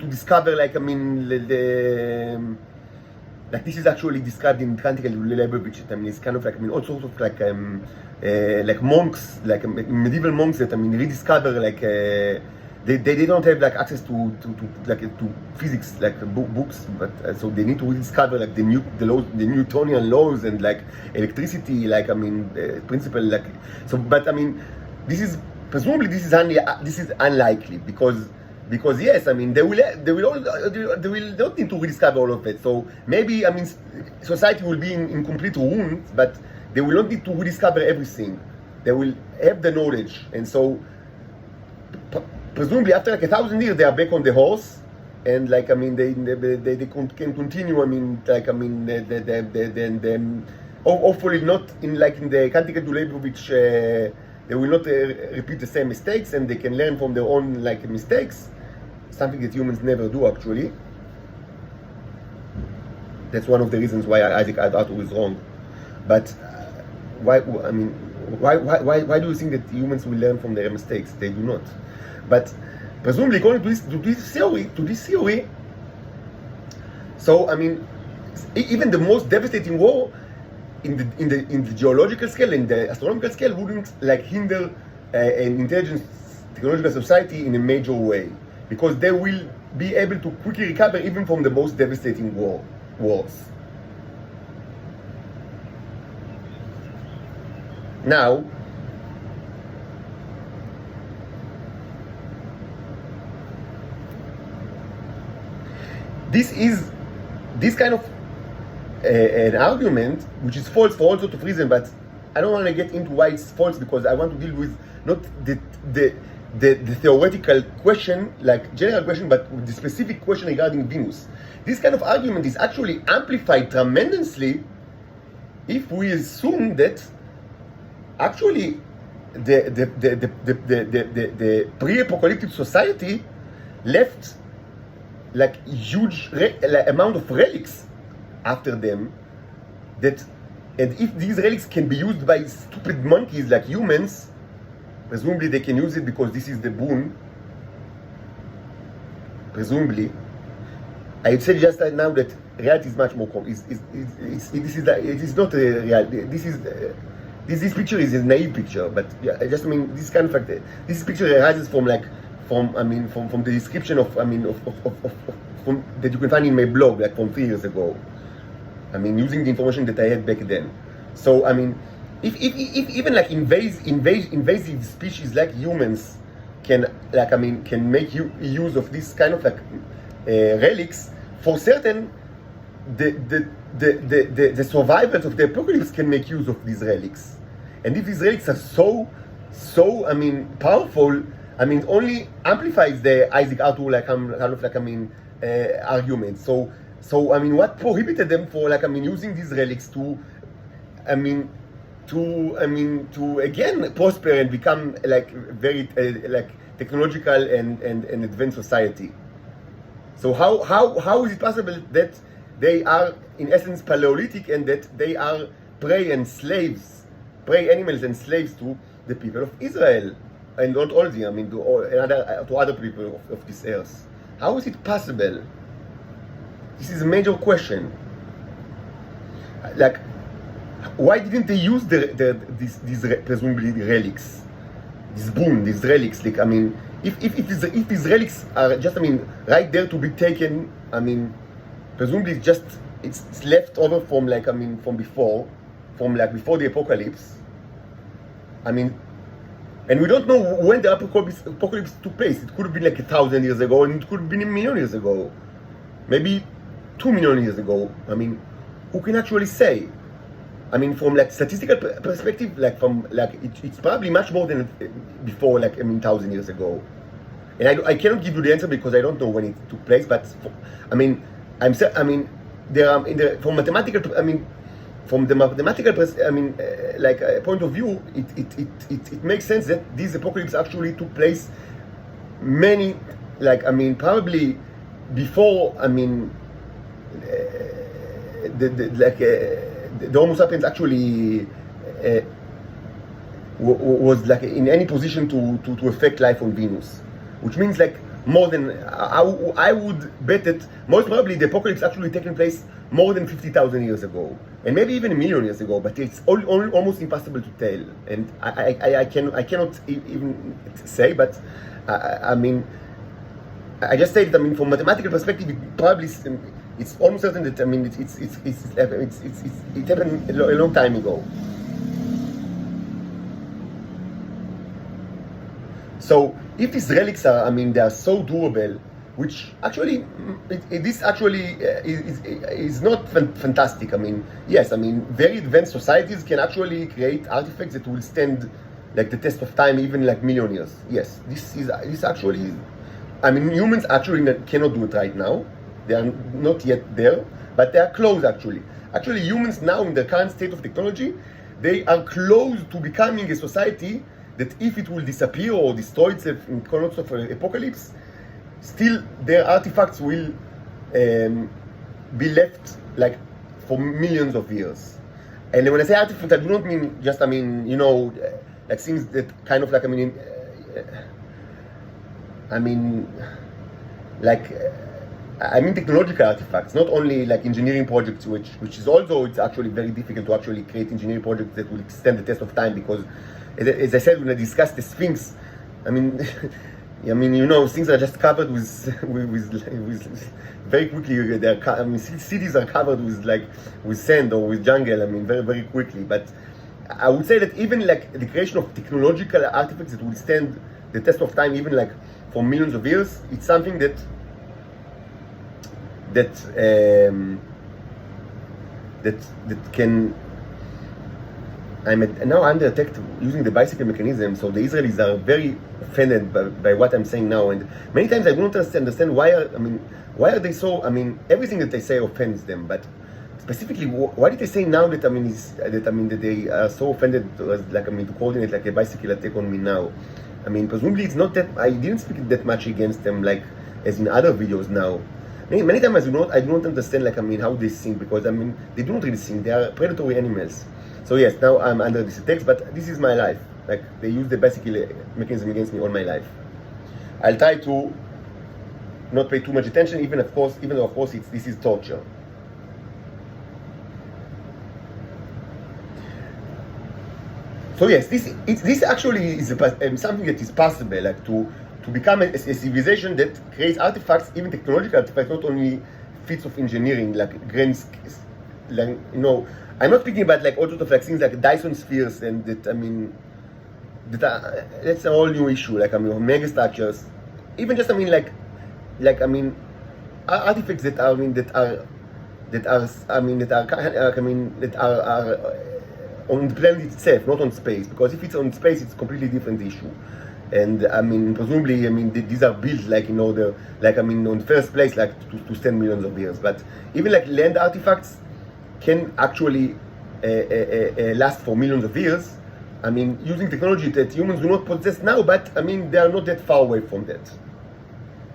discover this is actually described in Canticle to Leibovich. It's kind of all sorts of monks, medieval monks that rediscover they don't have access to physics books, but so they need to rediscover the Newtonian laws and electricity, principle so. But this is presumably this is unlikely because yes, they will not need to rediscover all of it. So maybe society will be in complete ruin, but they will not need to rediscover everything. They will have the knowledge, and so presumably after 1,000 years they are back on the horse, and they can continue. Hopefully not in the Canticle to Leibovich they will not repeat the same mistakes, and they can learn from their own like mistakes, something that humans never do actually. That's one of the reasons why Isaac Ur is wrong. But why do you think that humans will learn from their mistakes? They do not. But presumably, according to this theory, so I mean, even the most devastating war in the geological scale, in the astronomical scale, wouldn't like hinder an intelligent technological society in a major way, because they will be able to quickly recover even from the most devastating wars. Now, this kind of an argument, which is false for all sorts of reasons, but I don't want to get into why it's false, because I want to deal with not the theoretical question, like general question, but the specific question regarding Venus. This kind of argument is actually amplified tremendously if we assume that actually the pre-apocalyptic society left like huge amount of relics after them, and if these relics can be used by stupid monkeys like humans, presumably they can use it because this is the boon. Presumably, I said just right now that reality is much more this is not a reality. This picture is a naive picture, but yeah, I just mean this kind of fact. This picture arises from the description of that you can find in my blog, like from 3 years ago. I mean, using the information that I had back then. So I mean, if even like invasive species like humans can make use of this kind of like relics, for certain the survivors of the apocalypse can make use of these relics. And if these relics are so powerful, it only amplifies the Isaac Ur argument. So what prohibited them for using these relics to again prosper and become like very technological and advanced society? So how is it possible that they are in essence Paleolithic and that they are prey animals and slaves to the people of Israel, and not all to other people of this earth? How is it possible? This is a major question. Like, why didn't they use these presumably relics, these relics? Like, if these relics are just right there to be taken, presumably it's left over from before the apocalypse. And we don't know when the apocalypse took place. It could have been like 1,000 years ago, and it could have been 1 million years ago, maybe 2 million years ago. Who can actually say? From statistical perspective, it's probably much more than before, 1,000 years ago. And I cannot give you the answer because I don't know when it took place. But there are from the mathematical point of view, it makes sense that this apocalypse actually took place many, probably before, the Homo sapiens actually was in any position to affect life on Venus, which means more than, I would bet that most probably the apocalypse actually taken place more than 50,000 years ago, and maybe even 1 million years ago, but it's almost impossible to tell, and I cannot even say, but I just say that from mathematical perspective, it probably it's almost certain that it happened a long time ago. So if these relics are, they are so durable, which actually, this actually is not fantastic. Yes, very advanced societies can actually create artifacts that will stand the test of time, even million years. Yes, this actually, humans actually cannot do it right now. They are not yet there, but they are close actually. Actually, humans now in the current state of technology, they are close to becoming a society that if it will disappear or destroy itself in context of an apocalypse, still their artifacts will be left like for millions of years. And when I say artifact, I do not mean just, I mean, you know, like things that kind of like, I mean, like, I mean technological artifacts, not only like engineering projects, which is also, it's actually very difficult to actually create engineering projects that will extend the test of time, because as I said when I discussed the Sphinx, I mean, I mean, you know, things are just covered with very quickly. I mean, cities are covered with sand or with jungle. I mean, very very quickly. But I would say that even like the creation of technological artifacts that will stand the test of time, even like for millions of years, it's something that can. I'm now under attack using the bicycle mechanism, so the Israelis are very offended by what I'm saying now, and many times I don't understand why are they so, I mean, everything that they say offends them, but specifically, why did they say now that, that they are so offended to coordinate like a bicycle attack on me now? I mean, presumably it's not that, I didn't speak that much against them, like, as in other videos now. Many times I do not understand, like, how they think, because, they do not really think, they are predatory animals. So yes, now I'm under this attack, but this is my life. Like, they use the bicycle mechanism against me all my life. I'll try to not pay too much attention, even though of course this is torture. So yes, this actually is something that is possible, like to become a civilization that creates artifacts, even technological artifacts, not only feats of engineering, like grand, like, you know. I'm not speaking about like all sorts of like things like Dyson spheres and that's a whole new issue. Like mega structures, even just artifacts that are on the planet itself, not on space. Because if it's on space, it's a completely different issue. And presumably, these are built like, you know, on the first place, like to stand millions of years. But even like land artifacts can actually last for millions of years. Using technology that humans do not possess now, but they are not that far away from that.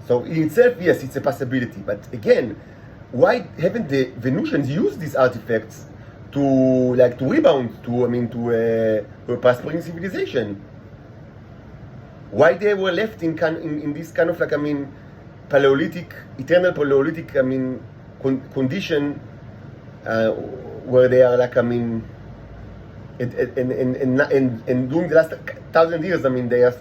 So in itself, yes, it's a possibility. But again, why haven't the Venusians used these artifacts to rebound to a prospering civilization? Why they were left in this kind of like Paleolithic, eternal Paleolithic condition, where they are like and during the last 1,000 years, they are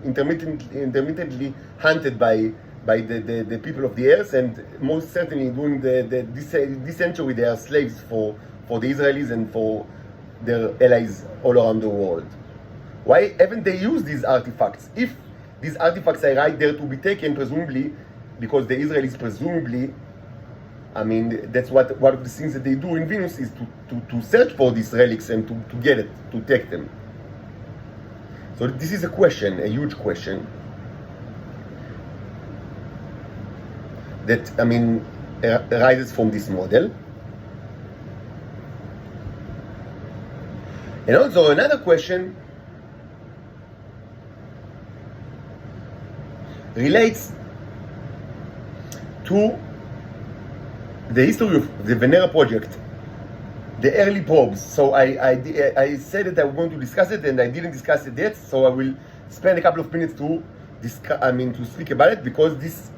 intermittently hunted by the people of the earth, and most certainly during this century they are slaves for the Israelis and for their allies all around the world. Why haven't they used these artifacts? If these artifacts are right there to be taken, presumably, because the Israelis presumably, that's one of the things that they do in Venus is to search for these relics and to get it, to take them. So this is a question, a huge question, that, arises from this model. And also another question relates to the history of the Venera project, the early probes. So I said that I was going to discuss it, and I didn't discuss it yet. So I will spend a couple of minutes to discuss, to speak about it, because this,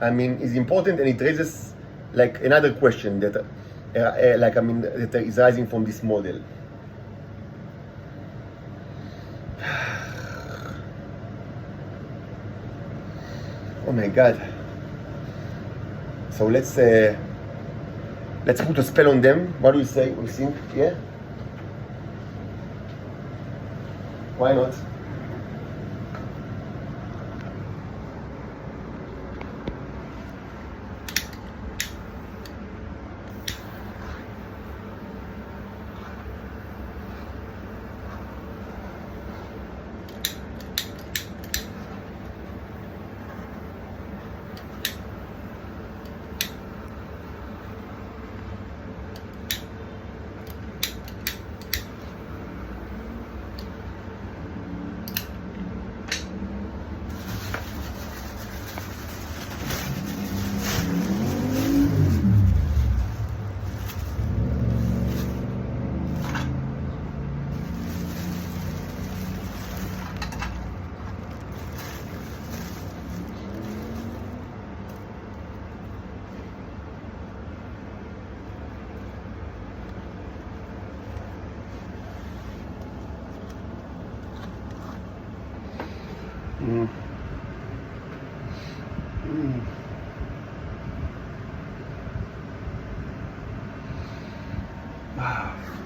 is important, and it raises like another question that, that is rising from this model. Oh my God. So let's put a spell on them. What do we say? We think, yeah? Why not?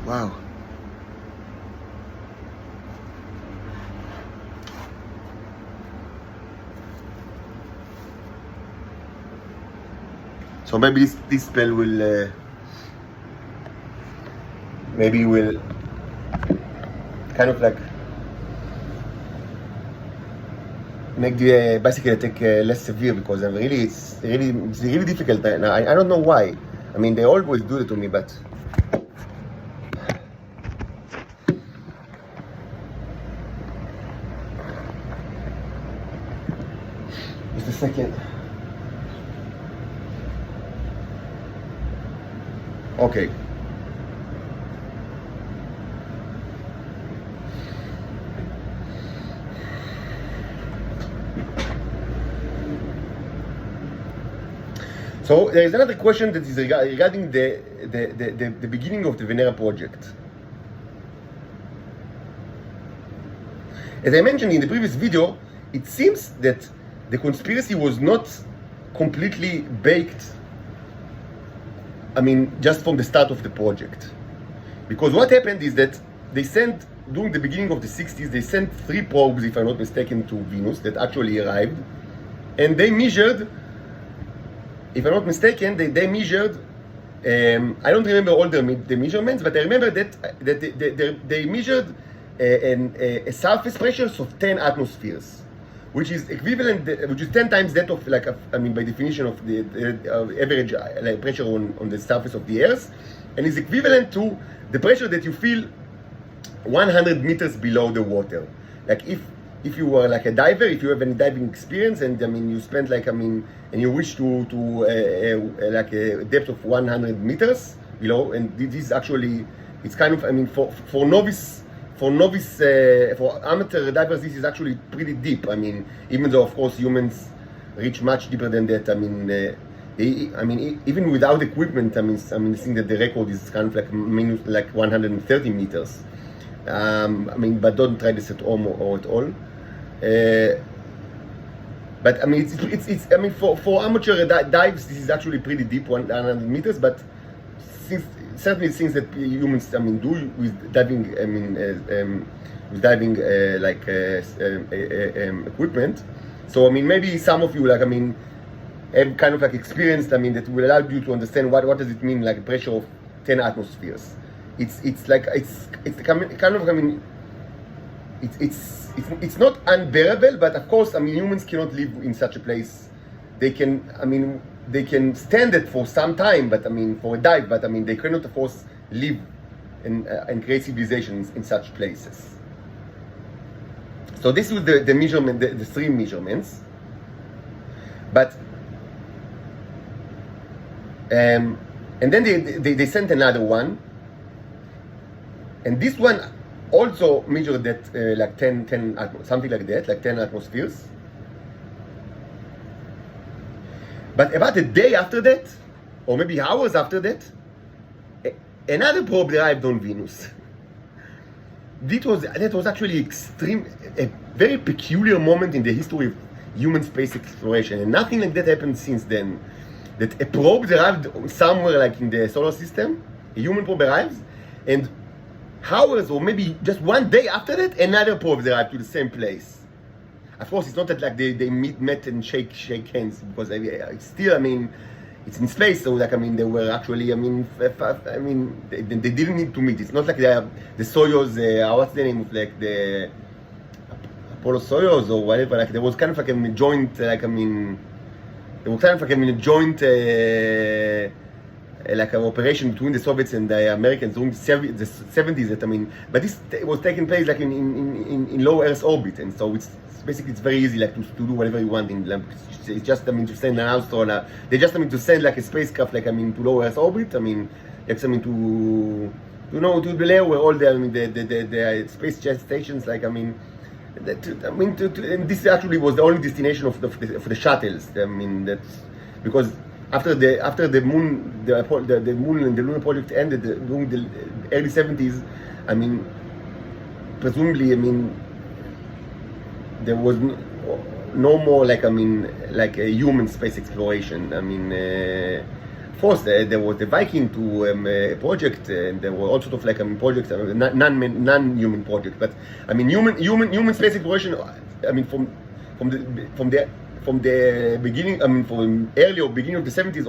Wow. So maybe this spell will will kind of like make the basically attack less severe, because it's really difficult. I don't know why. I mean, they always do it to me, but just a second. Okay. So there is another question that is regarding the beginning of the Venera project. As I mentioned in the previous video, it seems that the conspiracy was not completely baked, I mean, just from the start of the project. Because what happened is that they sent, during the beginning of the 60s, they sent 3 probes, if I'm not mistaken, to Venus that actually arrived. And they measured, if I'm not mistaken, they measured, I don't remember all the measurements, but I remember that they measured a surface pressure of 10 atmospheres, which is equivalent, which is 10 times that of, like, I mean, by definition of the average like, pressure on the surface of the Earth, and is equivalent to the pressure that you feel 100 meters below the water. Like if you were like a diver, if you have any diving experience, and I mean you spent like, I mean, and you wish to like a depth of 100 meters below, and this is actually, it's kind of, I mean, for amateur divers, this is actually pretty deep. I mean, even though of course humans reach much deeper than that. I mean, even without equipment, I mean, I think that the record is kind of like 130 meters. I mean, but don't try this at home or at all. But I mean, it's I mean, for amateur dives, this is actually pretty deep, 100 meters. But certainly things that humans, I mean, do with diving, I mean, with diving equipment. So I mean, maybe some of you, like, I mean, have kind of like experienced, I mean, that will allow you to understand what does it mean, like pressure of 10 atmospheres. It's kind of, I mean, it's not unbearable, but of course, I mean, humans cannot live in such a place. They can, I mean, they can stand it for some time, but I mean, for a dive, but I mean, they cannot, of course, live and create civilizations in such places. So this was the measurement, the 3 measurements. But and then they sent another one, and this one also measured that like 10 something like that, like 10 atmospheres. But about a day after that, or maybe hours after that, another probe arrived on Venus. That was actually a very peculiar moment in the history of human space exploration, and nothing like that happened since then. That a probe arrived somewhere like in the solar system, a human probe arrives, and hours or maybe just one day after that, another probe arrived to the same place. Of course, it's not that like they met and shake hands, because it's still, I mean, it's in space, so like, I mean, they were actually, I mean, they didn't need to meet. It's not like they have the Soyuz, what's the name of, like, the Apollo Soyuz or whatever. Like, there was kind of like a joint, like, I mean, there was kind of like a joint, like an operation between the Soviets and the Americans during the 70s. That, I mean, but this was taking place like in low Earth orbit, and so it's basically, it's very easy, like, to do whatever you want in, like, it's just, I mean, to send an astronaut. They just, I mean, to send like a spacecraft, like, I mean, to low Earth orbit. I mean, like, I mean, to the layer where all the, I mean, the space jet stations, like, I mean, and this actually was the only destination of the shuttles. I mean, that's because after the moon, the moon and the lunar project ended during the early 70s. I mean, presumably, I mean, there was no more like like a human space exploration. Of course, there was the Viking to project, and there were all sort of like projects, non-human projects. But human space exploration. From the beginning, from early or beginning of the 70s,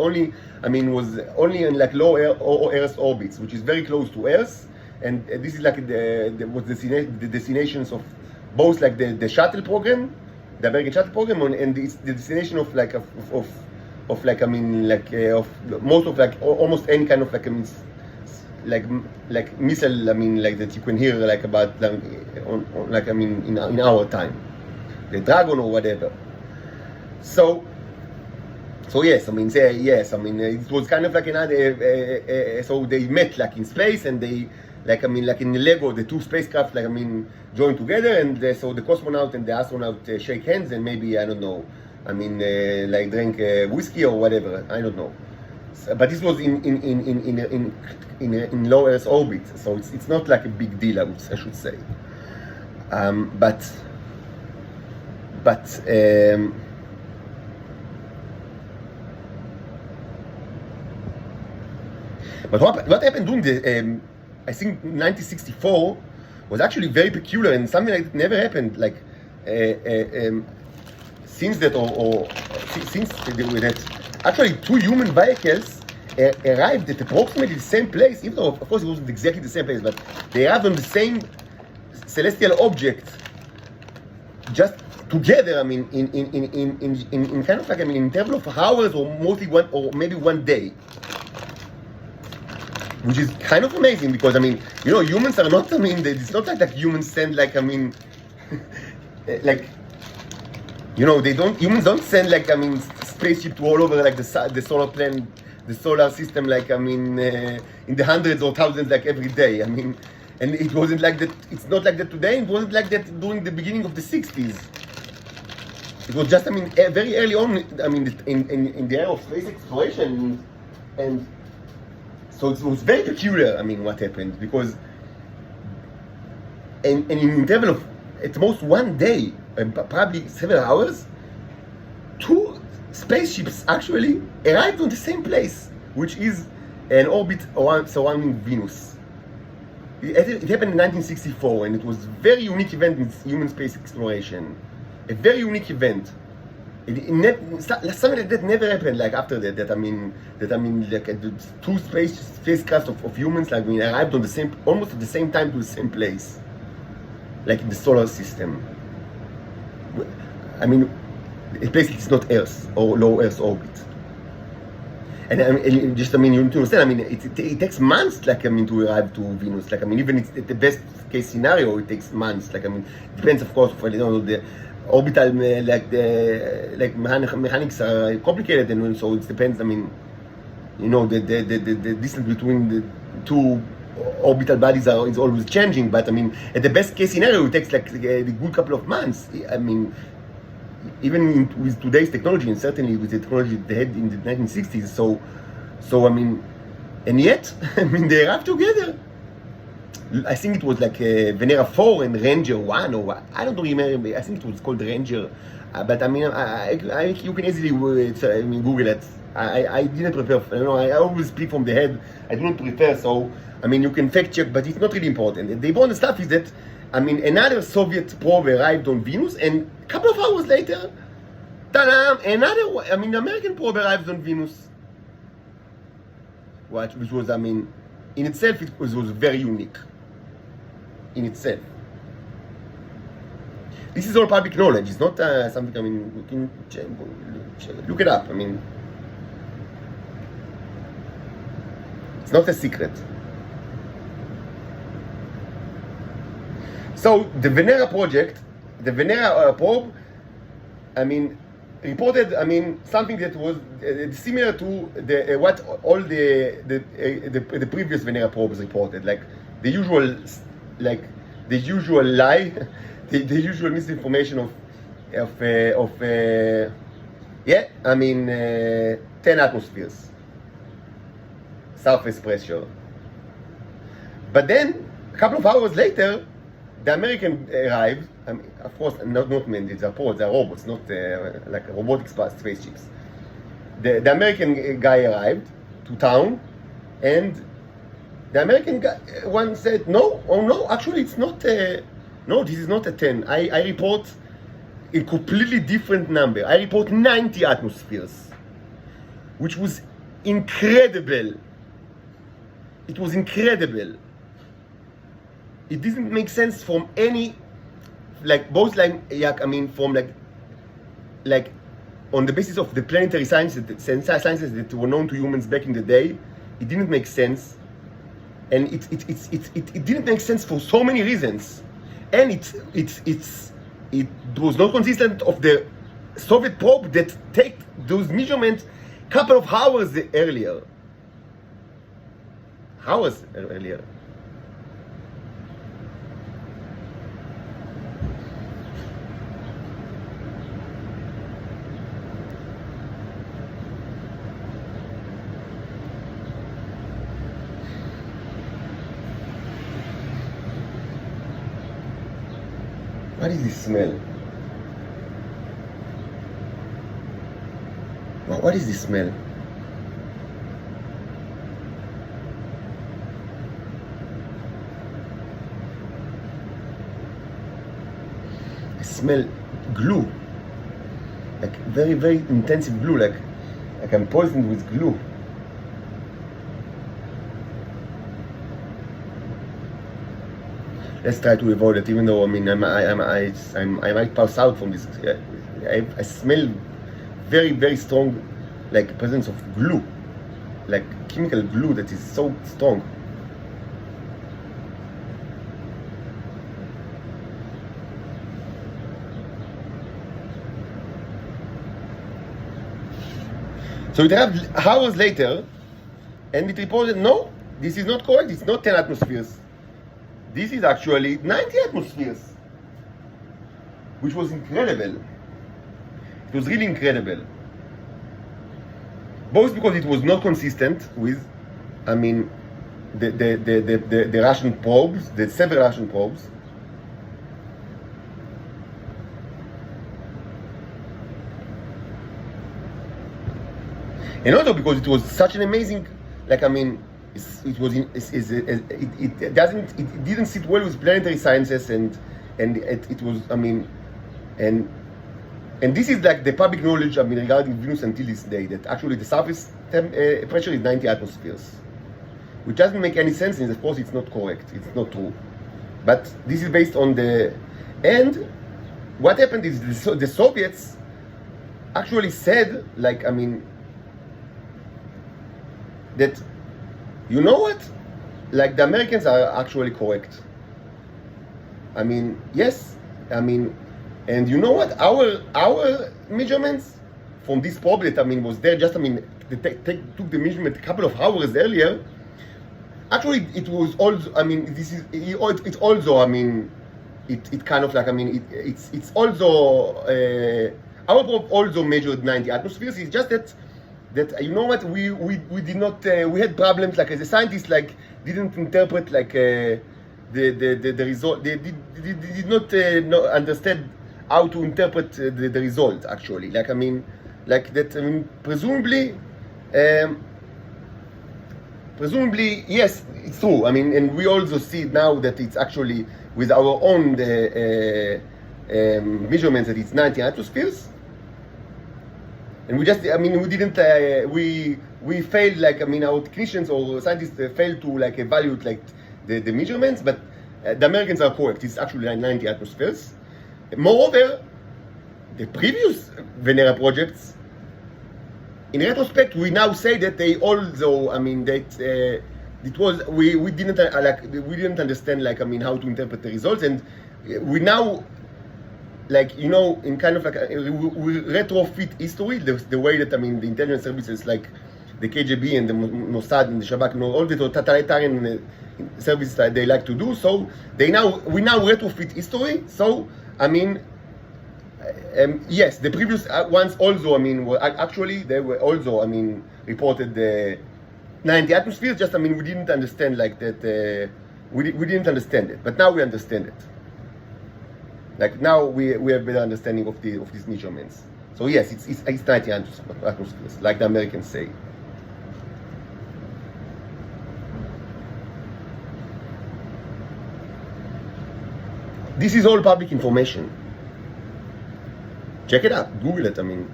was only in like low Earth orbits, which is very close to Earth, and this is like the destinations of both like the shuttle program, the American shuttle program, and the destination of most of like almost any kind of like missile, like that you can hear like about in our time, the Dragon or whatever. So yes, it was kind of like another. So they met like in space, and they like in Lego, the two spacecraft joined together, and so the cosmonaut and the astronaut shake hands, and maybe I don't know, like drink whiskey or whatever. I don't know. But this was in low Earth orbit, so it's not like a big deal, I should say. But what happened during the, I think 1964 was actually very peculiar, and something like that never happened. Like since that, since that, actually two human vehicles arrived at approximately the same place, even though of course it wasn't exactly the same place, but they arrived on the same celestial object, just together. In kind of like in interval of hours, or mostly maybe one day. Which is kind of amazing, because humans are not. It's not like that humans send like like they don't. Humans don't send like spaceship to all over like the solar planet, the solar system, like in the hundreds or thousands like every day. And it wasn't like that. It's not like that today. It wasn't like that during the beginning of the 60s. It was just very early on. In the era of space exploration, and so it was very peculiar, what happened, because in interval of at most one day, probably several hours, two spaceships actually arrived on the same place, which is an orbit surrounding Venus. It happened in 1964, and it was a very unique event in human space exploration. A very unique event. Something like that never happened. Like after that, like two spacecraft of humans, arrived on almost at the same time to the same place, like in the solar system. A place that's not Earth or low Earth orbit. And you need to understand. It takes months, to arrive to Venus. Even it's at the best case scenario, it takes months. It depends, of course, for the orbital, mechanics are complicated, and so it depends. The distance between the two orbital bodies is always changing. But at the best case scenario, it takes a good couple of months. Even with today's technology, and certainly with the technology they had in the 1960s. And yet, they arrived together. I think it was like Venera 4 and Ranger 1, or I don't remember. I think it was called Ranger. But you can easily Google it. I didn't prepare. I always speak from the head. I do not prepare, so you can fact check, but it's not really important. The important stuff is that another Soviet probe arrived on Venus, and a couple of hours later, another American probe arrived on Venus. Which was in itself it was very unique. In itself, this is all public knowledge. It's not something. You can look it up. It's not a secret. So the Venera project, the Venera probe, reported, something that was similar to what all the previous Venera probes reported, like the usual lie, the usual misinformation of 10 atmospheres, surface pressure. But then a couple of hours later, the American arrived, I mean, of course, not men, they're pods, they're robots, not like robotic spaceships. The American guy arrived to town, and the American guy one said, no, oh no, actually it's not, no, this is not a 10. I report a completely different number. I report 90 atmospheres, which was incredible. It was incredible. It didn't make sense from any, like, both like, I mean, from like on the basis of the planetary sciences that were known to humans back in the day. It didn't make sense, and it didn't make sense for so many reasons, and it was not consistent of the Soviet probe that take those measurements couple of hours earlier. Hours earlier. What is this smell? What is this smell? I smell glue, like very, very intensive glue, like I'm poisoned with glue. Let's try to avoid it, even though I mean I might pass out from this. I smell very, very strong, like presence of glue, like chemical glue that is so strong. So it arrived hours later, and it reported, no, this is not correct. It's not 10 atmospheres. This is actually 90 atmospheres, which was incredible. It was really incredible. Both because it was not consistent with, I mean, the Russian probes, the several Russian probes. And also because it was such an amazing, like, I mean, it didn't sit well with planetary sciences, and it was, I mean, and this is like the public knowledge, I mean, regarding Venus until this day, that actually the surface pressure is 90 atmospheres, which doesn't make any sense, and of course it's not correct, it's not true. But this is based on the, and what happened is the Soviets actually said, like, I mean, that, you know what? Like, the Americans are actually correct. I mean, yes. I mean, and you know what? Our measurements from this probe that, I mean, was there just, I mean, they took the measurement a couple of hours earlier. Actually, it was also, I mean, it's also, I mean, it kind of like, I mean, it's also, our probe also measured 90 atmospheres. It's just that you know what, we did not, we had problems, like, as a scientist, like, didn't interpret, like, the result. They did not understand how to interpret the result, actually. Like, I mean, like that, I mean, presumably, yes, it's true. I mean, and we also see now that it's actually with our own measurements that it's 90 atmospheres. And we just, I mean, we didn't, we failed, like, I mean, our technicians or scientists failed to, like, evaluate, like, the measurements, but the Americans are correct. It's actually 90 atmospheres. Moreover, the previous Venera projects, in retrospect, we now say that they also, I mean, that it was, we didn't, like, we didn't understand, like, I mean, how to interpret the results, and we now, like, you know, in kind of like we retrofit history, the way that, I mean, the intelligence services like the KGB and the Mossad and the Shabak, you know, all the totalitarian services that they like to do. So we now retrofit history. So, I mean, yes, the previous ones also, I mean, were actually, they were also, I mean, reported the 90 atmospheres. Just, I mean, we didn't understand, like, that, we didn't understand it, but now we understand it. Like now we have better understanding of these measurements. So yes, it's 90 atmospheres, like the Americans say. This is all public information. Check it out, Google it. I mean,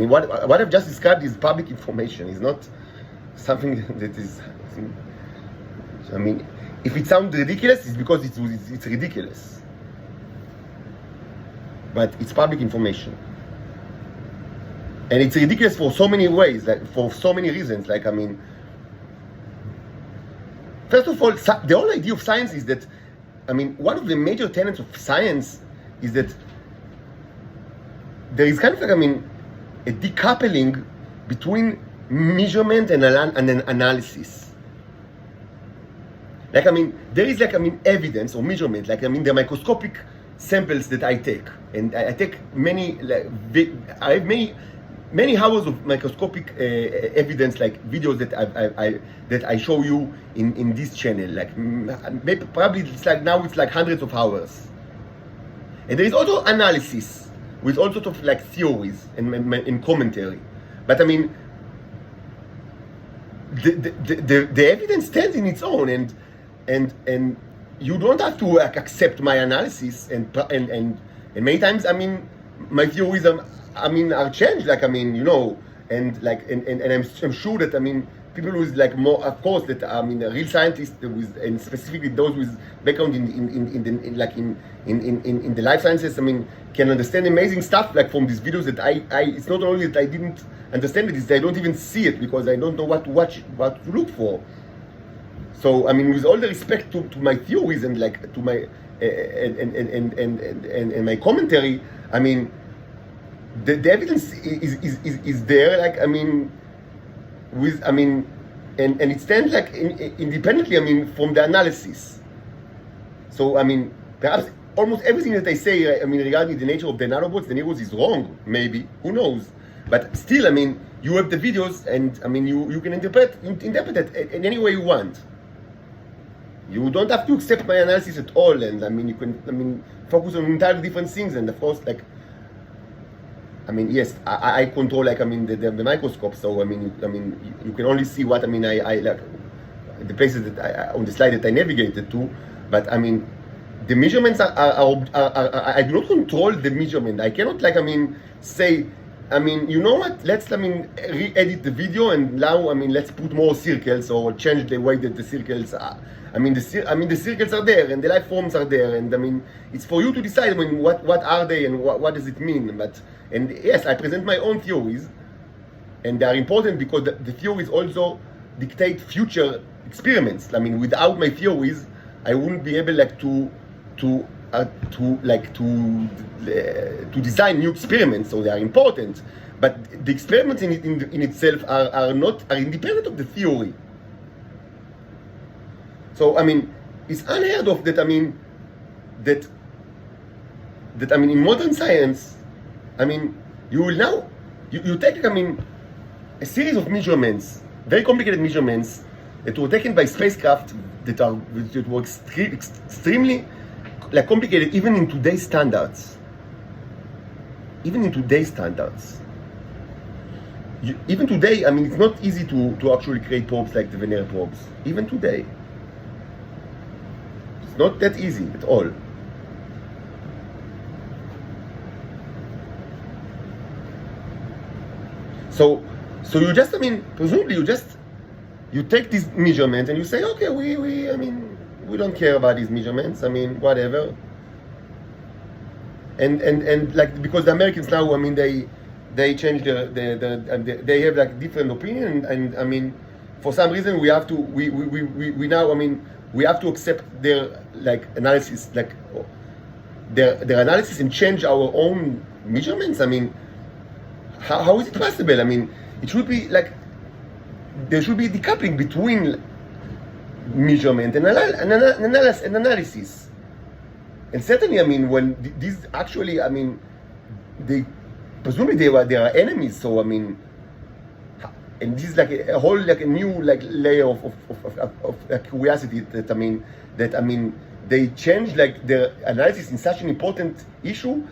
what I've just described is public information. It's not something that is. I mean, if it sounds ridiculous, it's because it's ridiculous. But it's public information, and it's ridiculous for so many ways, like for so many reasons. Like, I mean, first of all, the whole idea of science is that, I mean, one of the major tenets of science is that there is kind of like, I mean, a decoupling between measurement and analysis. Like, I mean, there is like, I mean, evidence or measurement. Like, I mean, the microscopic samples that I take, and I take many, like, I have many hours of microscopic evidence, like videos that I show you in this channel. Like, maybe, probably it's like now it's like hundreds of hours. And there is also analysis with all sorts of like theories and commentary. But I mean, the evidence stands in its own, and you don't have to like accept my analysis, and many times, I mean, my theories are changed, like, I mean, you know, and like, and I'm sure that, I mean, people with like more, of course, that, I mean, real scientists with, and specifically those with background in the life sciences, I mean, can understand amazing stuff like from these videos that I it's not only that I didn't understand it, it's that I don't even see it because I don't know what to watch, what to look for. So, I mean, with all the respect to my theories and like to my and my commentary, I mean, the evidence is there. Like, I mean, and it stands like independently, I mean, from the analysis. So, I mean, perhaps almost everything that I say, I mean, regarding the nature of the nanobots, the nanobots is wrong, maybe, who knows? But still, I mean, you have the videos, and I mean, you can interpret it in any way you want. You don't have to accept my analysis at all, and I mean, you can, I mean, focus on entirely different things, and of course, like, I mean, yes, I control, like, I mean, the microscope, so I mean, you can only see what, I mean, I like, the places that on the slide that I navigated to, but I mean, the measurements are I do not control the measurement. I cannot, like, I mean, say, I mean, you know what, let's, I mean, re-edit the video, and now, I mean, let's put more circles, or change the way that the circles are. I mean, the circles are there, and the life forms are there, and I mean, it's for you to decide, I mean, what are they, and what does it mean. But, and yes, I present my own theories, and they are important because the theories also dictate future experiments. I mean, without my theories, I wouldn't be able, like, to design new experiments. So they are important, but the experiments in itself are independent of the theory. So, I mean, it's unheard of that, I mean, that I mean, in modern science, I mean, you will now, you take, I mean, a series of measurements, very complicated measurements, that were taken by spacecraft that were extremely, like, complicated, even in today's standards. Even in today's standards. Even today, I mean, it's not easy to actually create probes like the Venera probes. Even today. It's not that easy at all. So you just, I mean, presumably you take these measurements and you say, okay, I mean, we don't care about these measurements, I mean, whatever. And like, because the Americans now, I mean, they change they have like different opinion, and I mean, for some reason we have to, we now, I mean, we have to accept their, like, analysis, like, their analysis, and change our own measurements. I mean, how is it possible? I mean, it should be like, there should be decoupling between measurement and analysis. And certainly, I mean, when these actually, I mean, presumably they are enemies. So, I mean, and this is like a whole, like, a new, like, layer of curiosity that I mean they change like their analysis in such an important issue,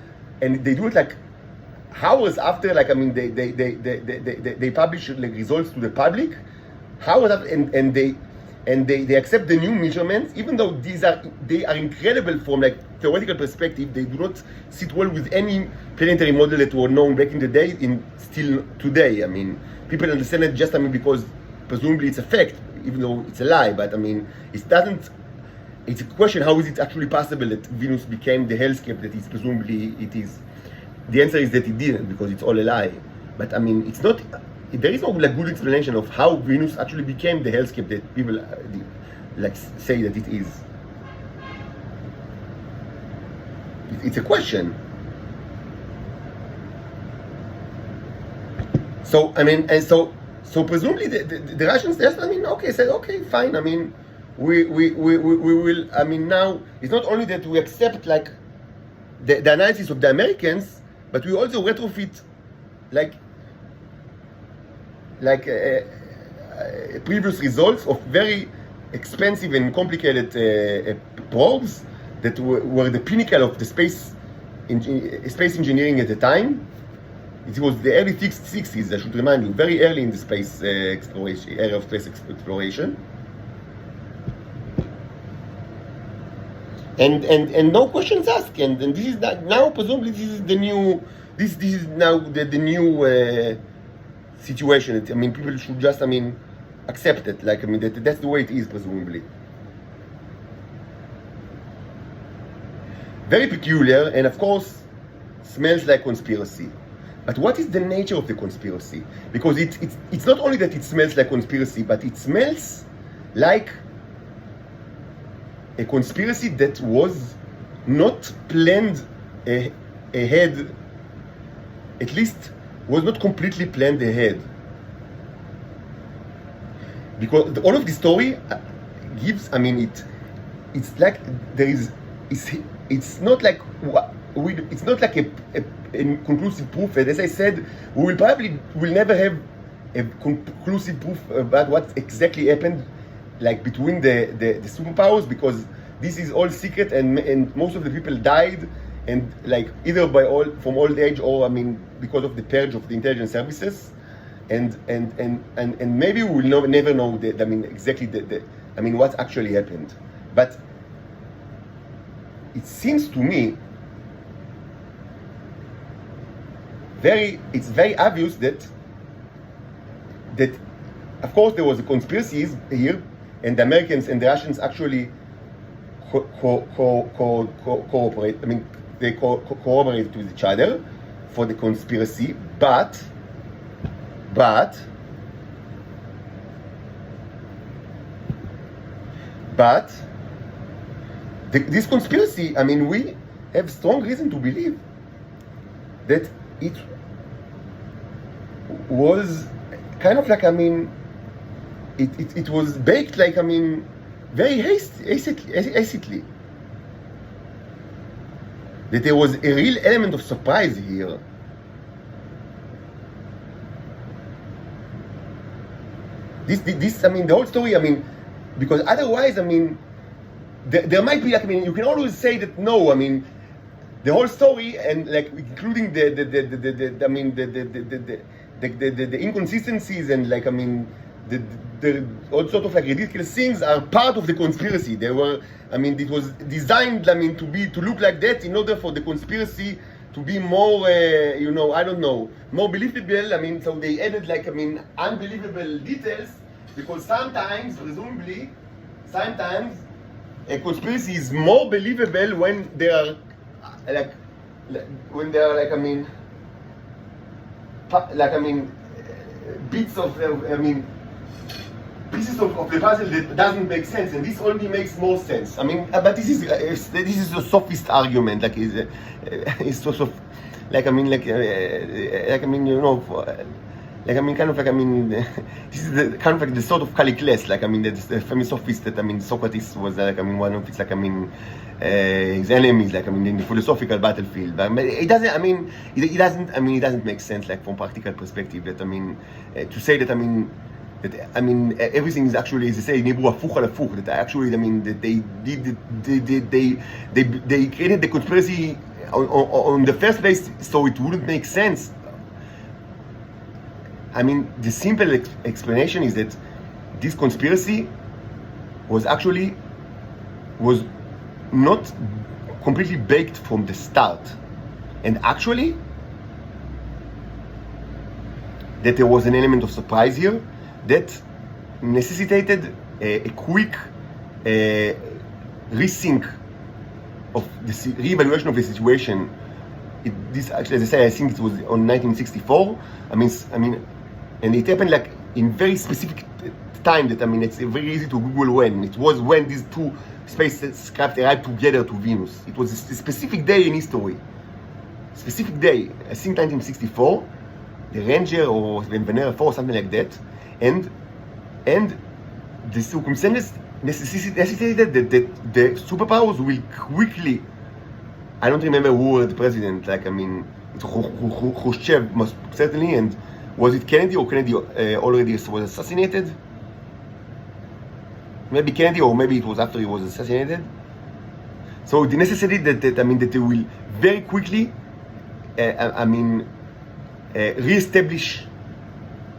and they do it like hours after, like I mean, they publish like results to the public, hours after, and they accept the new measurements, even though they are incredible from like theoretical perspective. They do not sit well with any planetary model that were known back in the day, in still today. I mean, people understand it just, I mean, because presumably it's a fact, even though it's a lie. But I mean, it doesn't. It's a question: how is it actually possible that Venus became the hellscape that is presumably it is? The answer is that it didn't, because it's all a lie. But I mean, it's not. There is no like good explanation of how Venus actually became the hellscape that people like say that it is. It's a question. So I mean, and so presumably the Russians just, I mean, okay, said okay, fine. I mean, we will. I mean, now it's not only that we accept like the analysis of the Americans, but we also retrofit like previous results of very expensive and complicated probes that were the pinnacle of the space engineering at the time. It was the early 60s, I should remind you, very early in the space exploration, area of space exploration. And no questions asked, and this is now presumably this is the new this is now the new situation. I mean, people should just, I mean, accept it. Like, I mean, that's the way it is, presumably. Very peculiar, and of course, smells like conspiracy. But what is the nature of the conspiracy? Because it's not only that it smells like conspiracy, but it smells like a conspiracy that was not planned ahead, at least was not completely planned ahead. Because all of the story gives, I mean, it's like there is, it's not like it's not like a conclusive proof. And as I said, we will never have a conclusive proof about what exactly happened, like between the superpowers, because this is all secret, and most of the people died, and like either from old age, or I mean because of the purge of the intelligence services, and maybe we will never know I mean exactly I mean what actually happened. But it seems to me it's very obvious that of course there was a conspiracy here, and the Americans and the Russians actually cooperate. I mean, they cooperate with each other for the conspiracy, but this conspiracy, I mean, we have strong reason to believe that it was kind of like, I mean, it was baked, like, I mean, very hastily. That there was a real element of surprise here. This, I mean, the whole story, I mean, because otherwise, I mean, there might be, like, I mean, you can always say that no, I mean, the whole story, and like including the inconsistencies, and like, I mean, the all sort of like ridiculous things are part of the conspiracy. They were, I mean, it was designed, I mean, to look like that in order for the conspiracy to be more, you know, I don't know, more believable. I mean, so they added, like, I mean, unbelievable details, because sometimes, presumably, a conspiracy is more believable when they are like I mean, bits of, I mean, pieces of the puzzle that doesn't make sense, and this only makes more sense. I mean, but this is a sophist argument, like it's sort of like, I mean, like I mean, you know, like, I mean, kind of like, I mean, this is the kind of like the sort of Callicles, like, I mean, the famous sophist that, I mean, Socrates was, like, I mean, one of his, like, I mean, his enemies, like, I mean, in the philosophical battlefield. But it doesn't, I mean, it doesn't make sense, like, from practical perspective, that, I mean, to say that, I mean, that I mean everything is actually, as they say in Hebrew, afuch al afuch. That actually, I mean, that they created the conspiracy on the first place, so it wouldn't make sense. I mean, the simple explanation is that this conspiracy was not completely baked from the start, and actually that there was an element of surprise here that necessitated a quick resync of the reevaluation of the situation. This actually, as I say, I think it was on 1964. I mean, and it happened like in very specific time that, I mean, it's very easy to Google when. It was when these two spacecraft arrived together to Venus. It was a specific day in history. Specific day, I think 1964, the Ranger or Venera 4 or something like that. And the circumstances necessitated that the superpowers will quickly, I don't remember who was the president, like, I mean, Khrushchev most certainly, and was it Kennedy, or Kennedy already was assassinated? Maybe Kennedy, or maybe it was after he was assassinated. So the necessity that they will very quickly, re-establish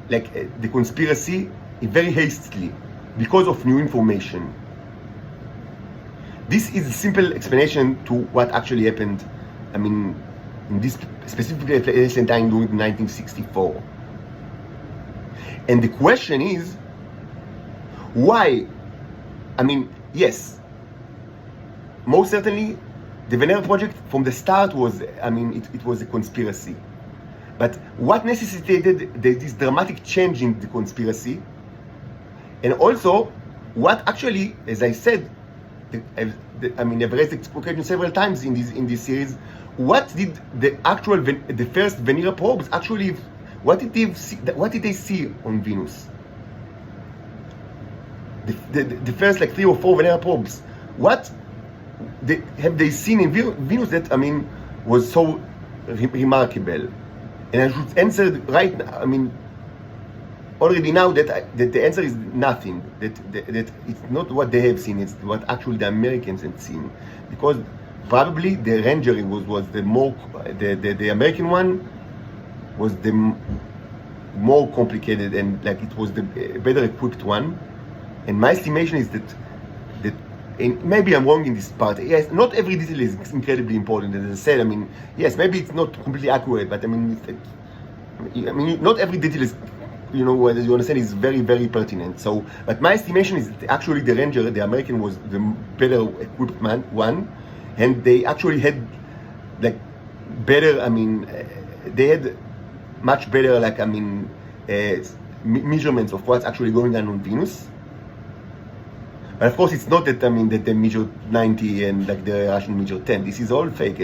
like the conspiracy very hastily because of new information. This is a simple explanation to what actually happened, I mean, in this specific time during 1964. And the question is, why? I mean, yes, most certainly the Venera project from the start was, I mean, it was a conspiracy. But what necessitated this dramatic change in the conspiracy? And also, what actually, as I said, I've raised the question several times in this series. What did the first Venera probes actually? What did they see on Venus? The first like 3 or 4 Venera probes. What have they seen in Venus that, I mean, was so remarkable? And I should answer right now, I mean, already now that the answer is nothing. That it's not what they have seen, it's what actually the Americans have seen. Because probably the Ranger was the more, the American one was the more complicated, and like it was the better equipped one. And my estimation is that and maybe I'm wrong in this part. Yes, not every detail is incredibly important. As I said, I mean, yes, maybe it's not completely accurate, but I mean, not every detail is, you know, as you understand, is very, very pertinent. So, but my estimation is that actually the Ranger, the American, was the better equipped one, and they actually had like better, I mean, they had much better, like, I mean, measurements of what's actually going on Venus. But of course, it's not that, I mean, that they measured 90 and like the Russian measured 10. This is all fake,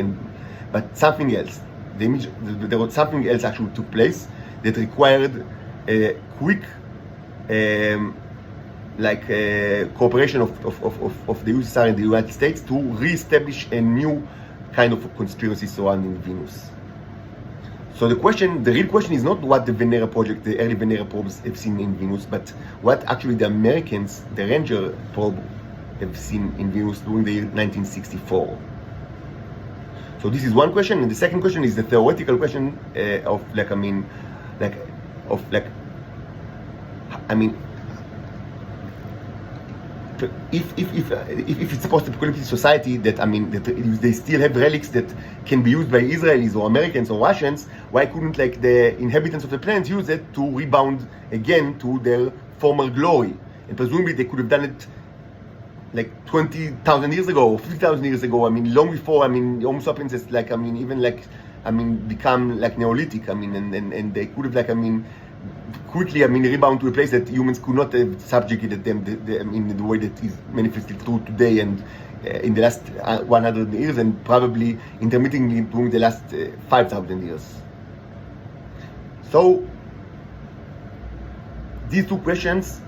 but something else. There was something else actually took place that required a quick, cooperation of the USSR and the United States to re-establish a new kind of conspiracy surrounding Venus. So the real question is not what the Venera project, the early Venera probes have seen in Venus, but what actually the Americans, the Ranger probe, have seen in Venus during the year 1964. So this is one question, and the second question is the theoretical question of if it's a post-apocalyptic society that, I mean, that they still have relics that can be used by Israelis or Americans or Russians, why couldn't like the inhabitants of the planet use it to rebound again to their former glory? And presumably they could have done it like 20,000 years ago or 50,000 years ago. I mean, long before, I mean, Homo sapiens is like, I mean, even like, I mean, become like Neolithic. I mean, and they could have like, I mean, quickly, I mean, rebound to a place that humans could not have subjugated them in the way that is manifested through today and in the last 100 years, and probably intermittently during the last 5,000 years. So these two questions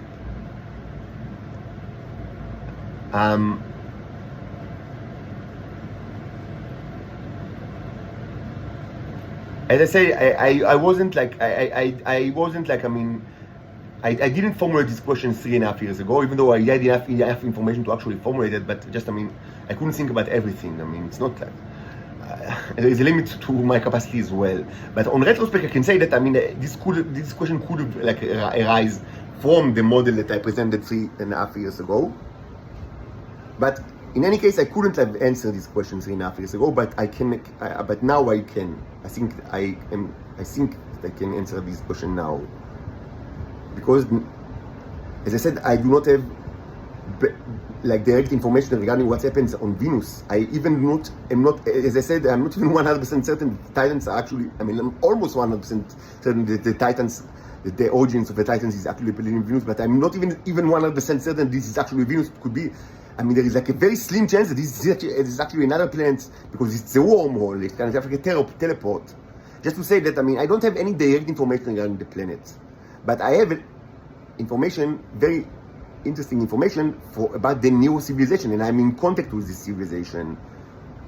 as I say, I wasn't like, I wasn't like, I mean, I didn't formulate this question 3.5 years ago, even though I had enough information to actually formulate it, but just, I mean, I couldn't think about everything. I mean, it's not like, there is a limit to my capacity as well. But on retrospect, I can say that, I mean, this question could have like arise from the model that I presented 3.5 years ago. But in any case, I couldn't have answered this question 3.5 years ago, but but now I can. I think I can answer this question now. Because, as I said, I do not have like direct information regarding what happens on Venus. I even am not, as I said, I'm not even 100% certain the Titans are actually, I mean, I'm almost 100% certain that the Titans, that the origins of the Titans is actually in Venus, but I'm not even 100% certain this is actually Venus. It could be, I mean, there is like a very slim chance that this is actually another planet, because it's a wormhole, it's kind of like a teleport. Just to say that, I mean, I don't have any direct information regarding the planet, but I have information, very interesting information about the new civilization, and I'm in contact with this civilization.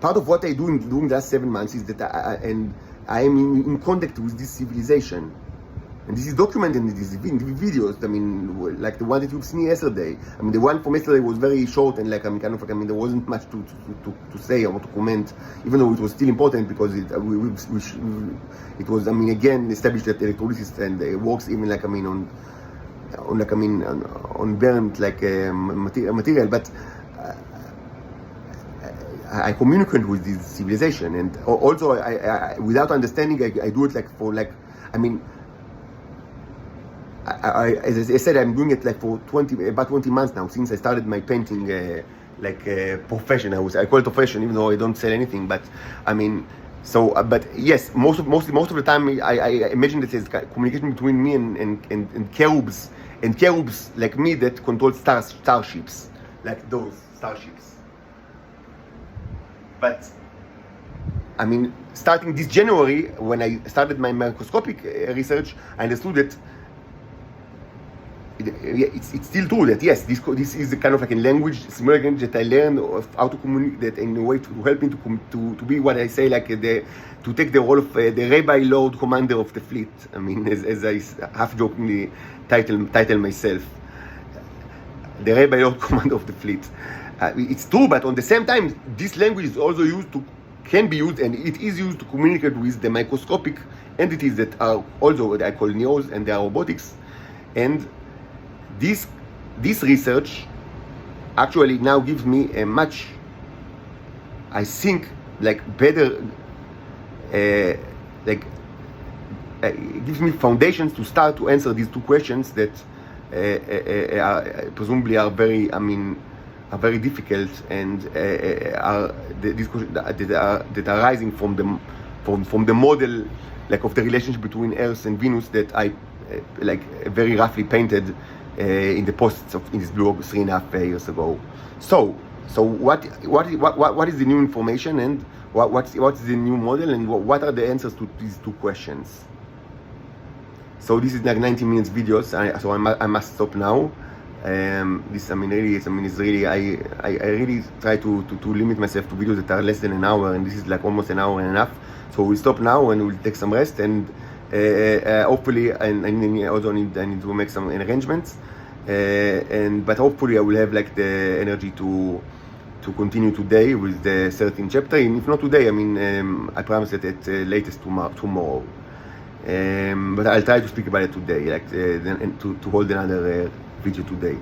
Part of what I do during the last 7 months is that I am in contact with this civilization, and this is documented in these videos. I mean, like the one that you've seen yesterday. I mean, the one from yesterday was very short, and like, I mean, kind of like, I mean, there wasn't much to say or to comment, even though it was still important, because it was, I mean, again, established that electrolysis and it works even like, I mean, on burnt like material, but I communicate with this civilization, and also I without understanding, I do it like for like, I mean, as I said, I'm doing it like for about 20 months now, since I started my painting profession. I call it profession, even though I don't sell anything, but I mean, so, but yes, most of the time, I imagine that there's communication between me and cherubs like me that control starships, like those starships. But I mean, starting this January, when I started my microscopic research, I understood that it's still true that yes, this is a kind of like a language, similar language that I learned of how to communicate that in a way to help me to be what I say, like to take the role of the Rabbi Lord Commander of the fleet. I mean, as I half jokingly title myself, the Rabbi Lord Commander of the fleet. It's true, but on the same time, this language is also can be used, and it is used to communicate with the microscopic entities that are also what I call neos, and they are robotics. And this research actually now gives me a much, I think, like better, it gives me foundations to start to answer these two questions that presumably are very, I mean, are very difficult, and are that are arising from the model, like, of the relationship between Earth and Venus that I like very roughly painted in the posts in this blog 3.5 years ago. So what is the new information, and what's the new model, and what are the answers to these two questions? So this is like 90 minutes videos, so I must stop now. This, I mean, really, it's really, I really try to limit myself to videos that are less than an hour, and this is like almost an hour and a half. So we'll stop now and we'll take some rest, and hopefully, and I also need to make some arrangements, but hopefully I will have like the energy to continue today with the 13th chapter, and if not today, I mean, I promise that at latest tomorrow. But I'll try to speak about it today, like to hold another video today.